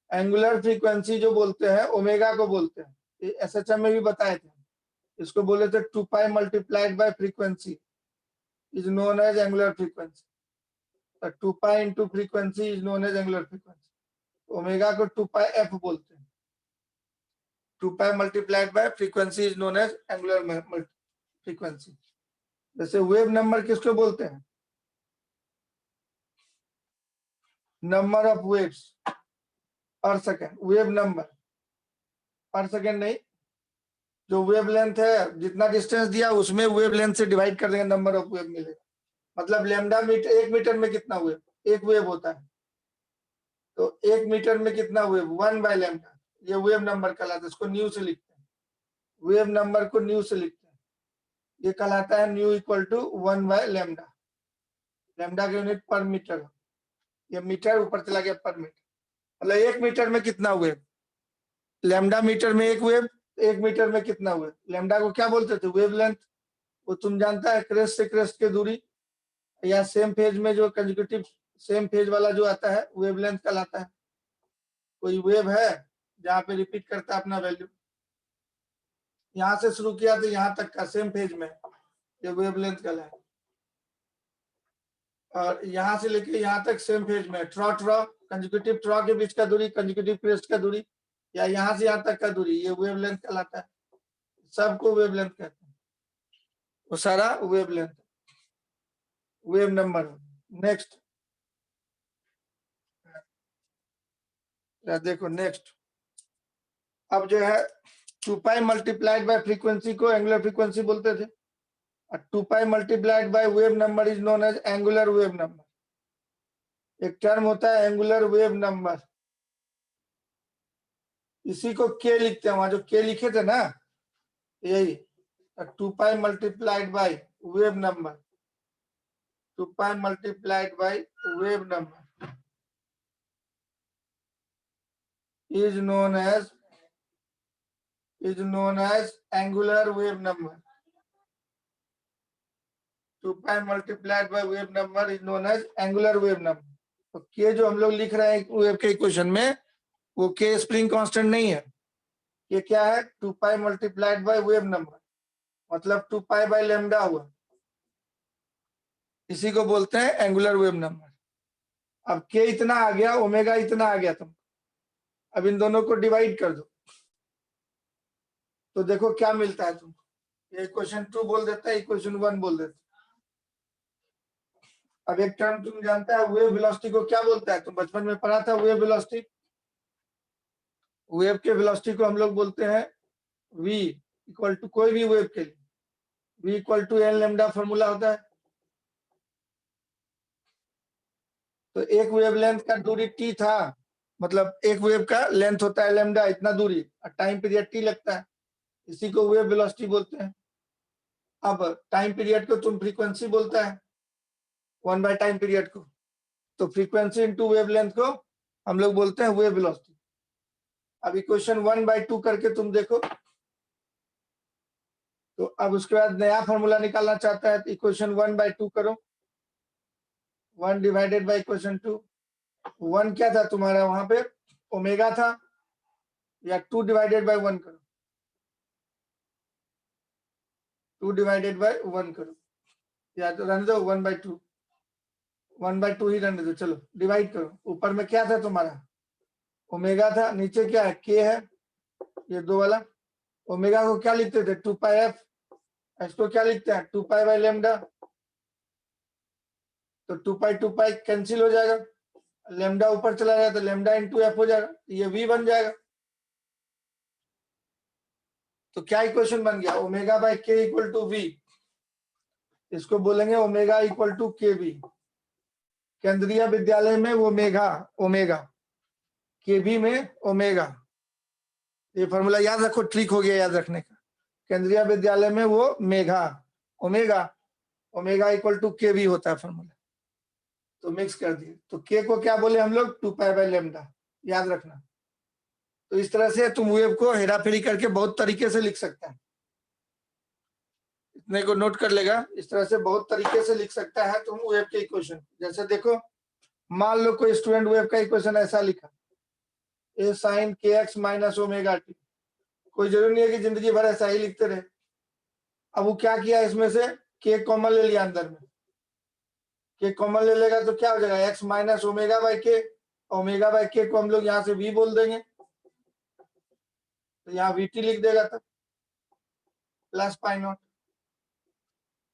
एंगुलर फ्रीक्वेंसी जो बोलते हैं ओमेगा को बोलते हैं, एसएचएम में भी बताए थे, इसको बोले थे 2 pi multiplied by frequency is known as angular frequency. 2 pi into frequency is known as angular frequency. Omega को 2 पाई एफ बोलते हैं, 2 pi multiplied by frequency is known as angular frequency. जैसे वेव नंबर किसको बोलते हैं? Number of waves per second, wave number per second नहीं, जो wave length है जितना डिस्टेंस दिया उसमें वेव लेंथ से डिवाइड कर देंगे, नंबर ऑफ वेव मिलेगा। मतलब लैम्डा मीटर, 1 मीटर में कितना वेव, एक वेव होता है, तो 1 मीटर में कितना वेव, 1 बाय लैम्डा, ये वेव नंबर कहलाता है। इसको न्यू से लिखते हैं, वेव नंबर को न्यू से लिखते हैं, ये कहलाता है nu equal to 1 by lambda. Lambda की यूनिट पर मीटर, ये मीटर ऊपर चला गया पर मीटर, मतलब 1 मीटर में कितना वेव, लैम्डा मीटर में एक वेव, 1 मीटर में कितना वेव। लैम्डा को क्या बोलते थे, वेव लेंथ, वो तुम जानता है क्रेस्ट से क्रेस्ट की दूरी, या सेम फेज में जो कंसेक्यूटिव सेम फेज वाला जो आता है वेवलेंथ कहलाता है। कोई वेव है जहाँ पे रिपीट करता है अपना वैल्यू, यहाँ से शुरू किया तो यहाँ तक का सेम फेज में, ये वेवलेंथ कहलाता है। और यहाँ से लेके यहाँ तक सेम फेज में, ट्रॉ कंसेक्यूटिव ट्रॉ के बीच का दूरी, कंसेक्यूटिव क्रेस्ट का दूरी, या यहाँ से यहाँ तक का दूरी, ये वेवलेंथ कहलाता है। सबको वेवलेंथ कहते हैं। वो सारा wave length, wave number. Next देखो, नेक्स्ट अब जो है 2 पाई मल्टीप्लाइड बाय फ्रीक्वेंसी को एंगुलर फ्रीक्वेंसी बोलते थे, और 2 pi multiplied by wave number is known as angular wave number. एक टर्म होता है एंगुलर वेव नंबर, इसी को के लिखते हैं, वहां जो के लिखे थे ना, यही 2 pi multiplied by wave number, 2 pi multiplied by wave number is known as angular wave number. 2 pi multiplied by wave number is known as angular wave number. तो के जो हम लोग लिख रहे हैं वेव के इक्वेशन में, वो के स्प्रिंग कांस्टेंट नहीं है, ये क्या है 2 pi multiplied by wave number, मतलब 2 पाई बाय लैम्डा हुआ, इसी को बोलते हैं एंगुलर वेव नंबर। अब के इतना आ गया, ओमेगा इतना आ गया, तुम अब इन दोनों को डिवाइड कर दो तो देखो क्या मिलता है तुम, ये इक्वेशन 2 बोल देता है, इक्वेशन 1 बोल देता है। अब एक टर्म तुम जानता है वेव वेलोसिटी को क्या बोलता है, तुम बचपन में पढ़ा था वेव वेलोसिटी। वेव के वेलोसिटी को हम लोग बोलते हैं v इक्वल टू, कोई भी वेव के लिए v equal to n lambda formula होता है। तो एक वेव लेंथ का दूरी t था, मतलब एक वेव का लेंथ होता है लैम्डा, इतना दूरी, और टाइम पीरियड t लगता है, इसी को वेव वेलोसिटी बोलते हैं। अब टाइम पीरियड को तुम फ्रीक्वेंसी बोलता है, 1 बाय टाइम पीरियड को, तो फ्रीक्वेंसी इनटू वेव लेंथ को हम लोग बोलते हैं वेव वेलोसिटी। अब इक्वेशन 1 बाय 2 करके तुम देखो, तो अब उसके बाद नया फॉर्मूला निकालना चाहता है तो इक्वेशन 1 बाय 2 करो, 1 डिवाइडेड बाय इक्वेशन 2। 1 क्या था तुम्हारा वहां पे, ओमेगा था, या 2 डिवाइडेड बाय 1 करो, 2 डिवाइडेड बाय 1 करो, या तो रहने दो 1 बाय 2, 1 बाय 2 ही रहने दो, चलो डिवाइड करो। ऊपर में क्या था तुम्हारा, ओमेगा था, नीचे क्या है के है, ये दो वाला। ओमेगा को क्या लिखते थे 2 पाई एफ, इसको क्या लिखते हैं 2 पाई बाय लैम्डा, तो 2 पाई कैंसिल हो जाएगा, लैम्डा ऊपर चला जाएगा तो लैम्डा इंटू एफ हो जाएगा, ये v बन जाएगा। तो क्या इक्वेशन बन गया, ओमेगा बाय के इक्वल टू वी, इसको बोलेंगे omega equal to k we. केंद्रीय विद्यालय में वो मेघा, ओमेगा, के वी में ओमेगा, ये फॉर्मूला याद रखो, ट्रिक हो गया याद रखने का। केंद्रीय विद्यालय में वो मेघा, omega, omega equal to k v होता है फॉर्मूला, तो मिक्स कर दिए। तो के को क्या बोले हम लोग 2 पाई बाय लैम्डा, याद रखना। तो इस तरह से तुम वेव को हेराफेरी करके बहुत तरीके से लिख सकता है, इतने को नोट कर लेगा, इस तरह से बहुत तरीके से लिख सकता है तुम वेव के इक्वेशन। जैसे देखो, मान लो कोई स्टूडेंट वेव का इक्वेशन ऐसा लिखा, ए साइन के एक्स माइनस ओमेगा टी, कोई जरूरी नहीं है कि जिंदगी भर ऐसा ही लिखते रहे। अब वो क्या किया, इसमें से के कॉमन ले लिया, अंदर में के कॉमन ले लेगा तो क्या हो जाएगा एक्स माइनस ओमेगा बाय के, ओमेगा बाय के को हम लोग यहाँ से वी बोल देंगे, तो यहाँ वी टी लिख देगा, तब प्लस पाई नॉट,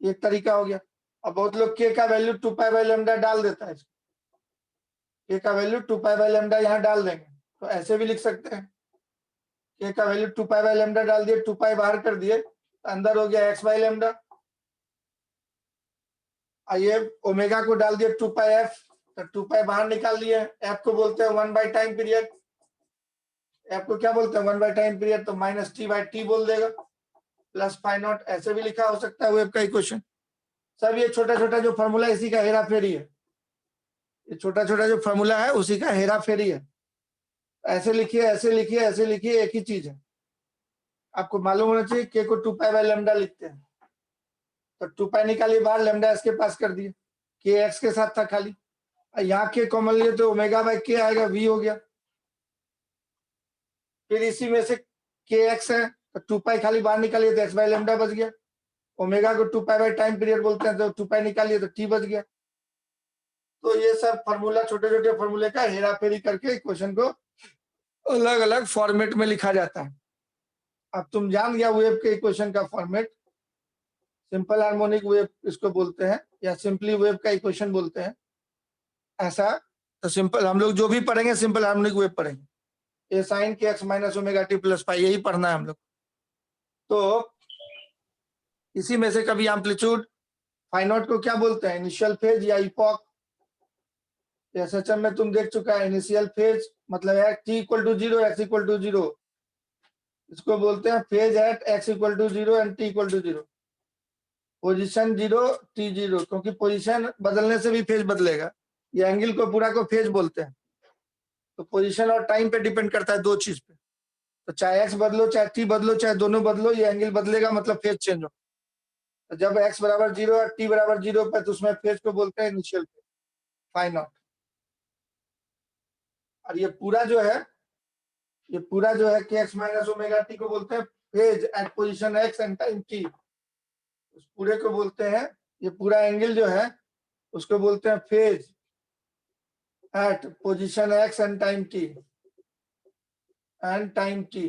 एक तरीका हो गया। अब बहुत लोग के का वैल्यू 2 पाई बाय लैम्डा डाल देता है, के का वैल्यू 2 पाई बाय लैम्डा यहाँ डाल देंगे, तो ऐसे भी लिख सकते हैं, के का वैल्यू 2 पाई बाय लैम्डा डाल दिए, 2 पाई बाहर कर दिए, अंदर हो गया एक्स बाय लैम्डा। आइए ओमेगा को डाल दिए 2 पाई एफ, तो 2 पाई बाहर निकाल लिए, एफ को बोलते हैं 1 बाय टाइम पीरियड, एफ को क्या बोलते हैं 1 बाय टाइम पीरियड, तो माइनस टी बाय टी बोल देगा, प्लस पाई नॉट, ऐसे भी लिखा हो सकता है वेव का इक्वेशन। सब ये छोटा छोटा जो फॉर्मूला इसी का हेरा फेरी है, ये छोटा छोटा जो फॉर्मूला है उसी का हेरा फेरी है। ऐसे लिखिए, ऐसे लिखिए, ऐसे लिखिए, एक ही चीज है। आपको मालूम होना चाहिए के को 2 पाई बाय लैम्डा लिखते हैं, तो 2 पाई निकालिए बाहर, लैम्डा इसके पास कर दिए, के एक्स के साथ था खाली, यहाँ के कॉमन लिए तो ओमेगा बाय के आएगा, वी हो गया। फिर इसी में से के एक्स है तो 2 पाई खाली बाहर निकालिए तो एक्स बाय लैम्डा बच गया, ओमेगा को 2 पाई बाय टाइम पीरियड बोलते हैं, तो 2 पाई निकालिए तो टी बच गया। तो ये सब फॉर्मूला, छोटे छोटे फॉर्मूले का हेरा फेरी करके इक्वेशन को अलग अलग फॉर्मेट में लिखा जाता है। अब तुम जान गया वेव के इक्वेशन का फॉर्मेट, सिंपल हार्मोनिक वेव इसको बोलते हैं, या सिंपली वेव का इक्वेशन बोलते हैं ऐसा। तो सिंपल हम लोग जो भी पढ़ेंगे सिंपल हार्मोनिक वेव पढ़ेंगे, ए साइन के x minus omega t plus पाई, यही पढ़ना है हम लोग। तो इसी में से कभी एम्पलीट्यूड फाई नॉट को क्या बोलते हैं, इनिशियल फेज या इपॉक। एसएचएम में तुम देख चुका है, इनिशियल फेज मतलब है t equal to 0 x equal to 0, इसको बोलते हैं phase at x equal to 0 and t equal to 0। Position 0 t 0, क्योंकि पोजीशन बदलने से भी फेज बदलेगा। ये एंगल को पूरा को फेज बोलते हैं। तो पोजीशन और टाइम पे डिपेंड करता है, दो चीज पे। तो चाहे x बदलो चाहे t बदलो चाहे दोनों बदलो, ये एंगल बदलेगा मतलब फेज चेंज हो। तो जब x बराबर 0 और t बराबर 0 पे, तो उसमें फेज को बोलते हैं इनिशियल फेज, फाई नॉट। और ये पूरा जो है कि x माइनस ओमेगा टी को बोलते हैं phase at position x and time t। उस पूरे को बोलते हैं, ये पूरा एंगल जो है उसको बोलते हैं phase at position x and time t।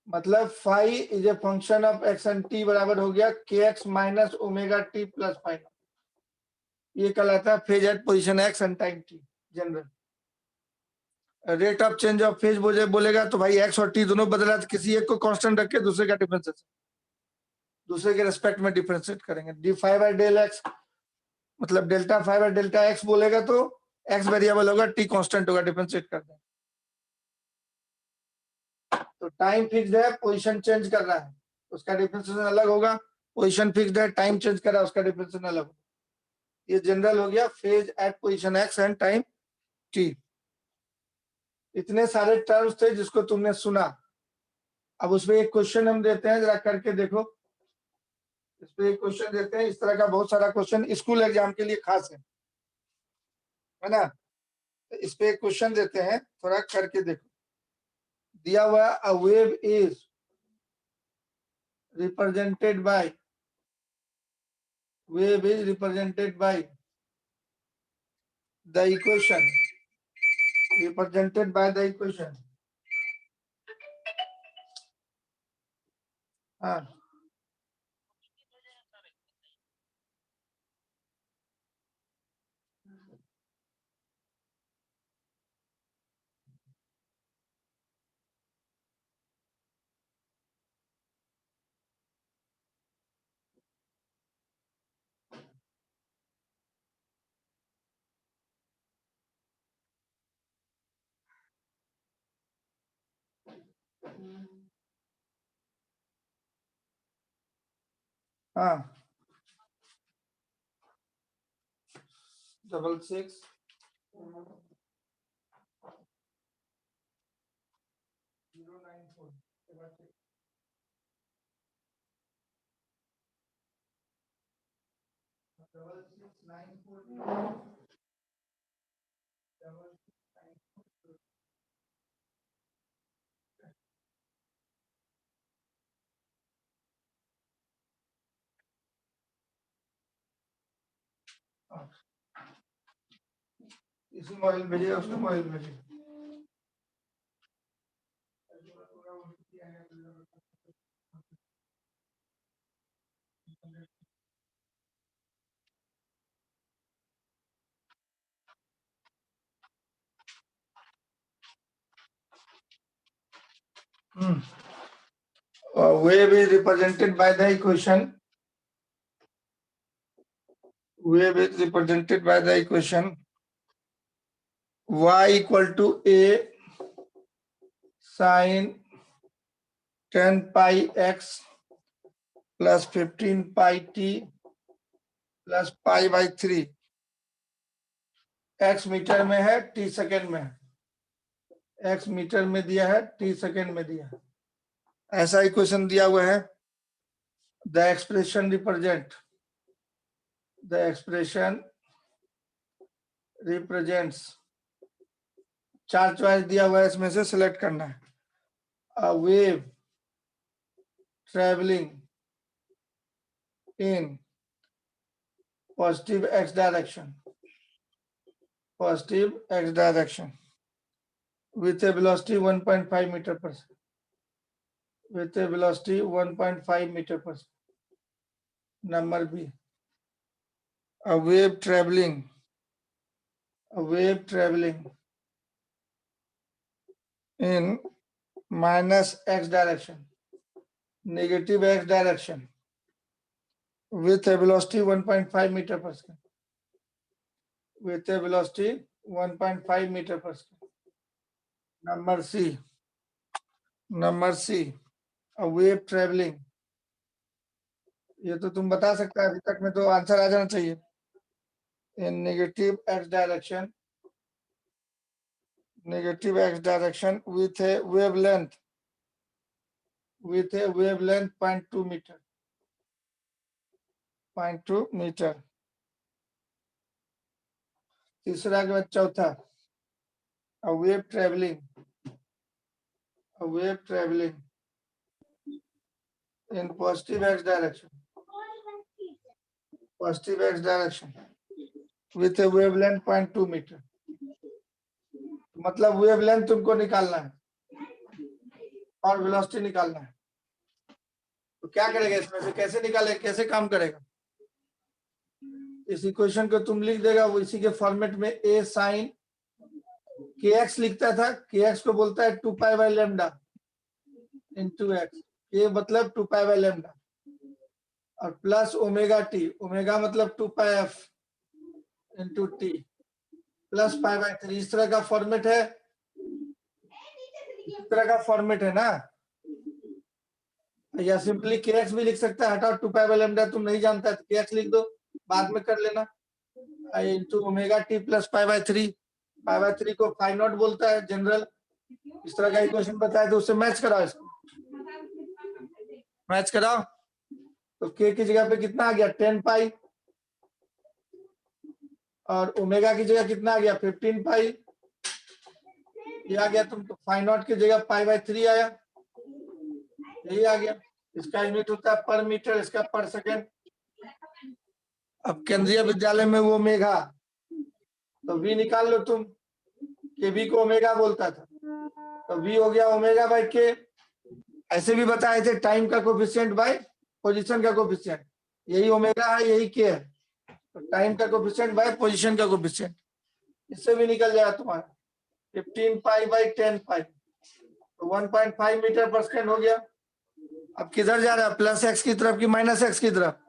मतलब phi is a function of x and t बराबर हो गया kx minus omega t plus phi. ये कहलाता है phase at position x and time t general. Rate of change of phase बोलेगा तो भाई x और t दोनों बदला, तो किसी एक को कांस्टेंट रख के दूसरे का डिफरेंशिएट, दूसरे के रेस्पेक्ट में डिफरेंशिएट करेंगे। D phi by del x मतलब delta phi by delta x बोलेगा तो x वेरिएबल होगा, t कांस्टेंट होगा, डिफरेंशिएट कर देंगे। तो टाइम फिक्स्ड है, पोजीशन चेंज कर रहा है, उसका डिफरेंशिएशन अलग होगा। पोजीशन फिक्स्ड है, टाइम चेंज कर रहा है, उसका डिफरेंशिएशन अलग होगा। ये जनरल हो गया phase at position x and time t। इतने सारे टर्म्स थे जिसको तुमने सुना। अब उसमें एक क्वेश्चन हम देते हैं, जरा करके देखो। इस पे एक क्वेश्चन देते हैं, इस तरह का बहुत सारा क्वेश्चन स्कूल एग्जाम के लिए खास है ना। इस पे एक क्वेश्चन देते हैं, थोड़ा करके देखो। दिया हुआ a wave is represented by the equation हाँ हाँ 66 094 इसी मोबाइल भेजिए, उसको मोबाइल भेजिए। Wave is represented by the equation. Y equal to A sin 10 pi x plus 15 pi t plus pi by 3। x metre में है, t सेकेंड में है। x मीटर में दिया है, t सेकेंड में दिया है। ऐसा इक्वेशन दिया हुआ है। द एक्सप्रेशन रिप्रेजेंट्स, चार चॉइस दिया हुआ है, इसमें से सिलेक्ट करना है। A wave travelling in positive x direction with a velocity 1.5 meter per second, number b, a wave traveling in minus x direction, negative x direction with a velocity 1.5 meter per second, with a velocity 1.5 meter per second. Number C, a wave traveling, ये तो तुम बता सकता है, अभी तक में तो आंसर आ जाना चाहिए। in negative x direction with a wavelength 0.2 meter, 0.2 meter। तीसरा के बाद चौथा, a wave traveling in positive x direction with a wavelength 0.2 meter। मतलब वेवलेंथ तुमको निकालना है और वेलोसिटी निकालना है, तो क्या करेगा इसमें से, कैसे निकालेगा, कैसे काम करेगा? इस इक्वेशन को तुम लिख देगा वो इसी के फॉर्मेट में, a sin kx लिखता था, kx को बोलता है 2 pi by lambda into x, ये मतलब 2 पाई बाय लैम्डा, और प्लस ओमेगा टी, ओमेगा मतलब 2 pi f into t plus pi by 3। इस तरह का फॉर्मेट है, इस तरह का फॉर्मेट है ना, या सिंपली kx भी लिख सकता है, हटाओ 2 पाई बाय लैम्डा तुम नहीं जानता तो kx लिख दो, बाद में कर लेना, into omega t plus pi by 3। Pi by 3 को पाई नॉट बोलता है जनरल। इस तरह का इक्वेशन बताया तो उससे मैच कराओ, इसको मैच कराओ, तो k की जगह पे कितना आ गया 10 पाई, और ओमेगा की जगह कितना आ गया 15 पाई, ये आ गया तुम, तो पाई नॉट की जगह पाई बाय 3 आया, यही आ गया। इसका यूनिट होता है पर मीटर, इसका पर सेकेंड। अब केंद्रीय विद्यालय में वो मेघा, तो v निकाल लो तुम, के v को ओमेगा बोलता था, तो v हो गया ओमेगा बाय के। ऐसे भी बताए थे टाइम का कोफिशिएंट बाय पोजीशन का कोफिशिएंट, यही ओमेगा है यही के है, तो टाइम का कोफिशिएंट बाय पोजीशन का कोफिशिएंट, इससे भी निकल जाएगा तुम्हारा 15 पाई बाय 10 पाई, तो 1.5 मीटर पर सेकेंड हो गया। अब किधर जा रहा है, प्लस एक्स की तरफ की माइनस एक्स की तरफ?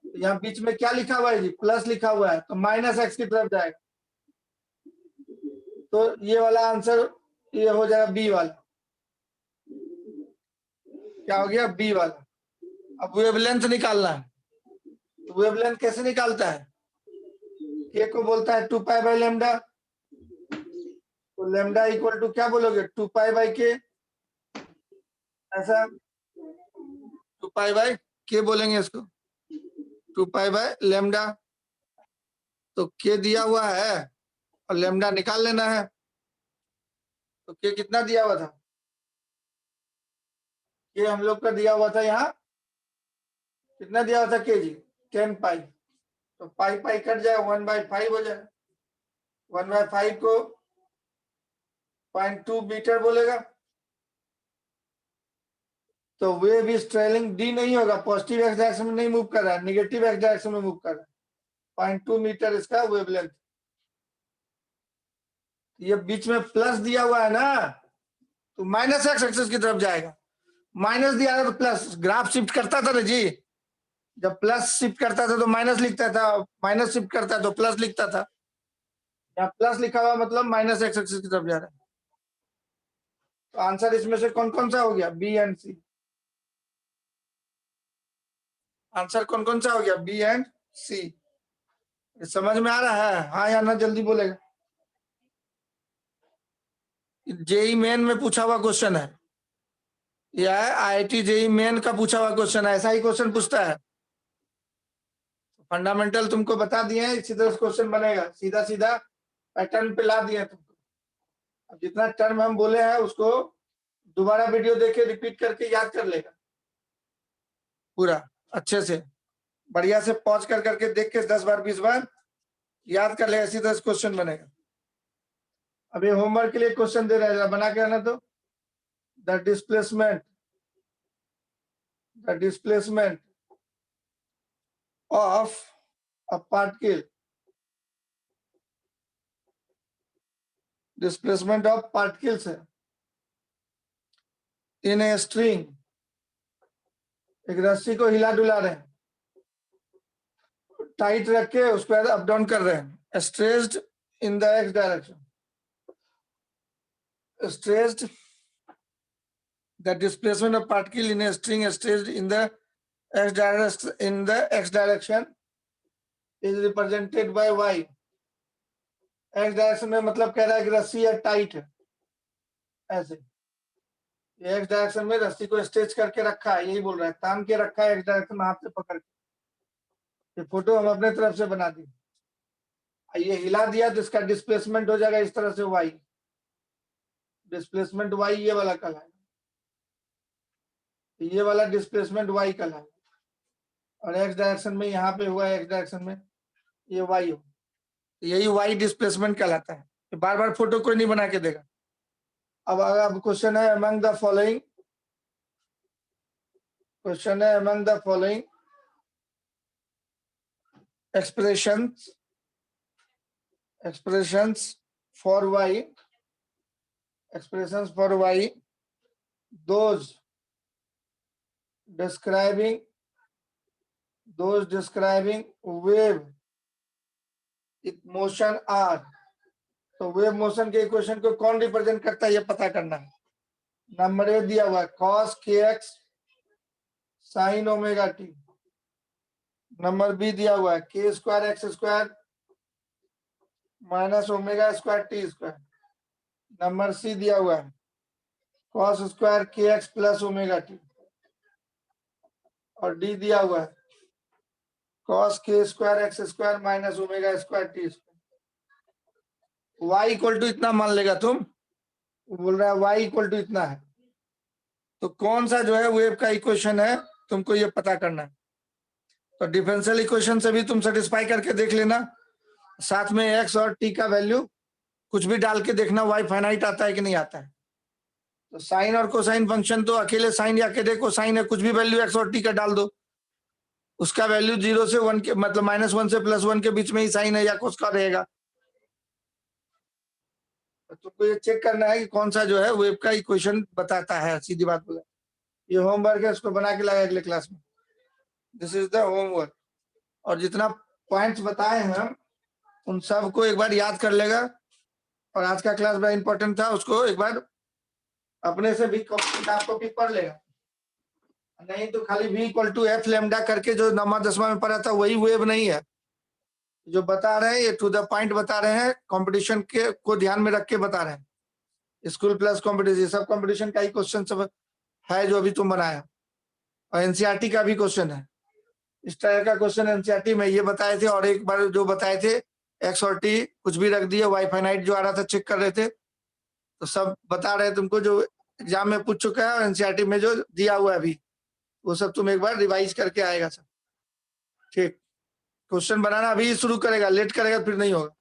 यहाँ बीच में क्या लिखा हुआ है जी, प्लस लिखा हुआ है, तो माइनस एक्स की तरफ जाएगा, तो ये वाला आंसर ये हो जाएगा बी वाला। क्या हो गया, बी वाला। अब वेवलेंथ निकालना है, तो वेवलेंथ कैसे निकालता है, के को बोलता है 2 पाई बाय लैम्डा, तो लैम्डा इक्वल टू क्या बोलोगे 2 पाई बाय के, ऐसा 2 पाई बाय के बोलेंगे इसको, 2 पाई बाय लैम्डा, तो के दिया हुआ है और लैम्डा निकाल लेना है, तो के कितना दिया हुआ था, के हम लोग का दिया हुआ था यहाँ कितना दिया हुआ था के जी 10 पाई, तो पाई पाई कट जाए 1/5 हो जाए, 1/5 को 0.2 मीटर बोलेगा, तो वेव इज ट्रेवलिंग, डी नहीं होगा, पॉजिटिव एक्स डायरेक्शन में नहीं मूव कर रहा है, नेगेटिव एक्स डायरेक्शन में मूव कर रहा है, 0.2 मीटर इसका वेवलेंथ। ये बीच में प्लस दिया हुआ है ना, तो माइनस एक्स एक्सिस की तरफ जाएगा, माइनस दिया है तो प्लस, ग्राफ शिफ्ट करता था ना जी, जब प्लस शिफ्ट करता था तो माइनस लिखता था, माइनस शिफ्ट करता तो प्लस लिखता था, यहाँ प्लस लिखा हुआ मतलब माइनस एक्स एक्सिस की तरफ जा रहा है। तो आंसर इसमें से कौन कौन सा हो गया, बी एंड सी। आंसर कौन कौन सा हो गया, बी एंड सी। समझ में आ रहा है, हाँ या ना जल्दी बोलेगा। जेई मेन में पूछा हुआ क्वेश्चन है, या आईआईटी जेई मेन का पूछा हुआ क्वेश्चन है, ऐसा ही क्वेश्चन पूछता है। फंडामेंटल तुमको बता दिए हैं, इसी तरह क्वेश्चन बनेगा, सीधा सीधा पैटर्न पे ला दिए तुमको। अब जितना टर्म हम बोले हैं उसको दोबारा वीडियो देखे रिपीट करके याद कर लेगा पूरा अच्छे से, बढ़िया से पॉज कर करके देख के 10 बार 20 बार याद कर लेगा, इसी तरह क्वेश्चन बनेगा। अभी होमवर्क के लिए क्वेश्चन दे रहे हैं, बना के आना। तो the displacement of a particle, displacement of particles है in a string, एक रस्सी को हिला डुला रहे हैं, टाइट रख के उसको अप डाउन कर रहे हैं, stressed in the x direction, stressed, the displacement of particle in a string stressed in the x direction is represented by y. x direction में मतलब कह रहा है कि रस्सी है टाइट है, ऐसे x डायरेक्शन में रस्सी को स्ट्रेच करके रखा है, यही बोल रहा है, तान के रखा है x डायरेक्शन में हाथ से पकड़ के। ये फोटो हम अपने तरफ से बना दी, ये हिला दिया तो इसका डिस्प्लेसमेंट हो जाएगा इस तरह से y, डिस्प्लेसमेंट y ये वाला कहलाएगा, ये वाला डिस्प्लेसमेंट y कहलाएगा, और x डायरेक्शन में यहाँ पे हुआ x डायरेक्शन में ये y हो, यही y डिस्प्लेसमेंट कहलाता है। तो बार बार फोटो कोई नहीं बना के देगा। अब क्वेश्चन है अमंग द फॉलोइंग, क्वेश्चन है among the following expressions for y, expressions for y, those describing wave with motion r, तो वेव मोशन के इक्वेशन को कौन रिप्रेजेंट करता है ये पता करना है। नंबर ए दिया हुआ है cos kx sin omega t, number b दिया हुआ है k square x square minus omega square t square, number c दिया हुआ है cos स्क्वायर के एक्स प्लस ओमेगा टी, और डी दिया हुआ है cos k square x square minus omega square t square. y equal to इतना मान लेगा तुम, बोल रहा है y इक्वल टू इतना है, तो कौन सा जो है वेव का इक्वेशन है तुमको ये पता करना है। तो डिफरेंशियल इक्वेशन से भी तुम सेटिस्फाई करके देख लेना, साथ में x और t का वैल्यू कुछ भी डाल के देखना y फाइनाइट आता है कि नहीं आता है। तो साइन और कोसाइन फंक्शन तो अकेले साइन या अकेले कोसाइन है, कुछ भी वैल्यू x और t का डाल दो, उसका वैल्यू 0 से 1 के मतलब -1 से +1 के बीच में ही साइन है या कोस का रहेगा। तो तुमको ये चेक करना है कि कौन सा जो है वेव का इक्वेशन बताता है, सीधी बात बोला। ये होमवर्क है, इसको बना के लाएगा अगले क्लास में, दिस इज द होमवर्क। और जितना पॉइंट्स बताए हैं हम उन सबको एक बार याद कर लेगा, और आज का क्लास बड़ा इंपॉर्टेंट था, उसको एक बार अपने से भी किताब कॉपी पढ़ लेगा, नहीं तो खाली v equal to f lambda करके जो 9वां 10वां में पढ़ा था वही वेव नहीं है। जो बता रहे हैं ये टू द पॉइंट बता रहे हैं, कंपटीशन के को ध्यान में रख के बता रहे हैं, स्कूल प्लस कंपटीशन सब कंपटीशन का ही क्वेश्चन सब है जो अभी तुम बनाया, और एनसीईआरटी का भी क्वेश्चन है, इस तरह का क्वेश्चन एनसीईआरटी में ये बताए थे, और एक बार जो बताए थे एक्स और टी कुछ भी रख दिए, वाई फाइनाइट जो आ रहा था चेक कर रहे थे, तो सब बता रहे तुमको जो एग्जाम में पूछ चुका है और एनसीईआरटी में जो दिया हुआ है अभी, वो सब तुम एक बार रिवाइज करके आएगा सब। ठीक, क्वेश्चन बनाना अभी शुरू करेगा, लेट करेगा फिर नहीं होगा।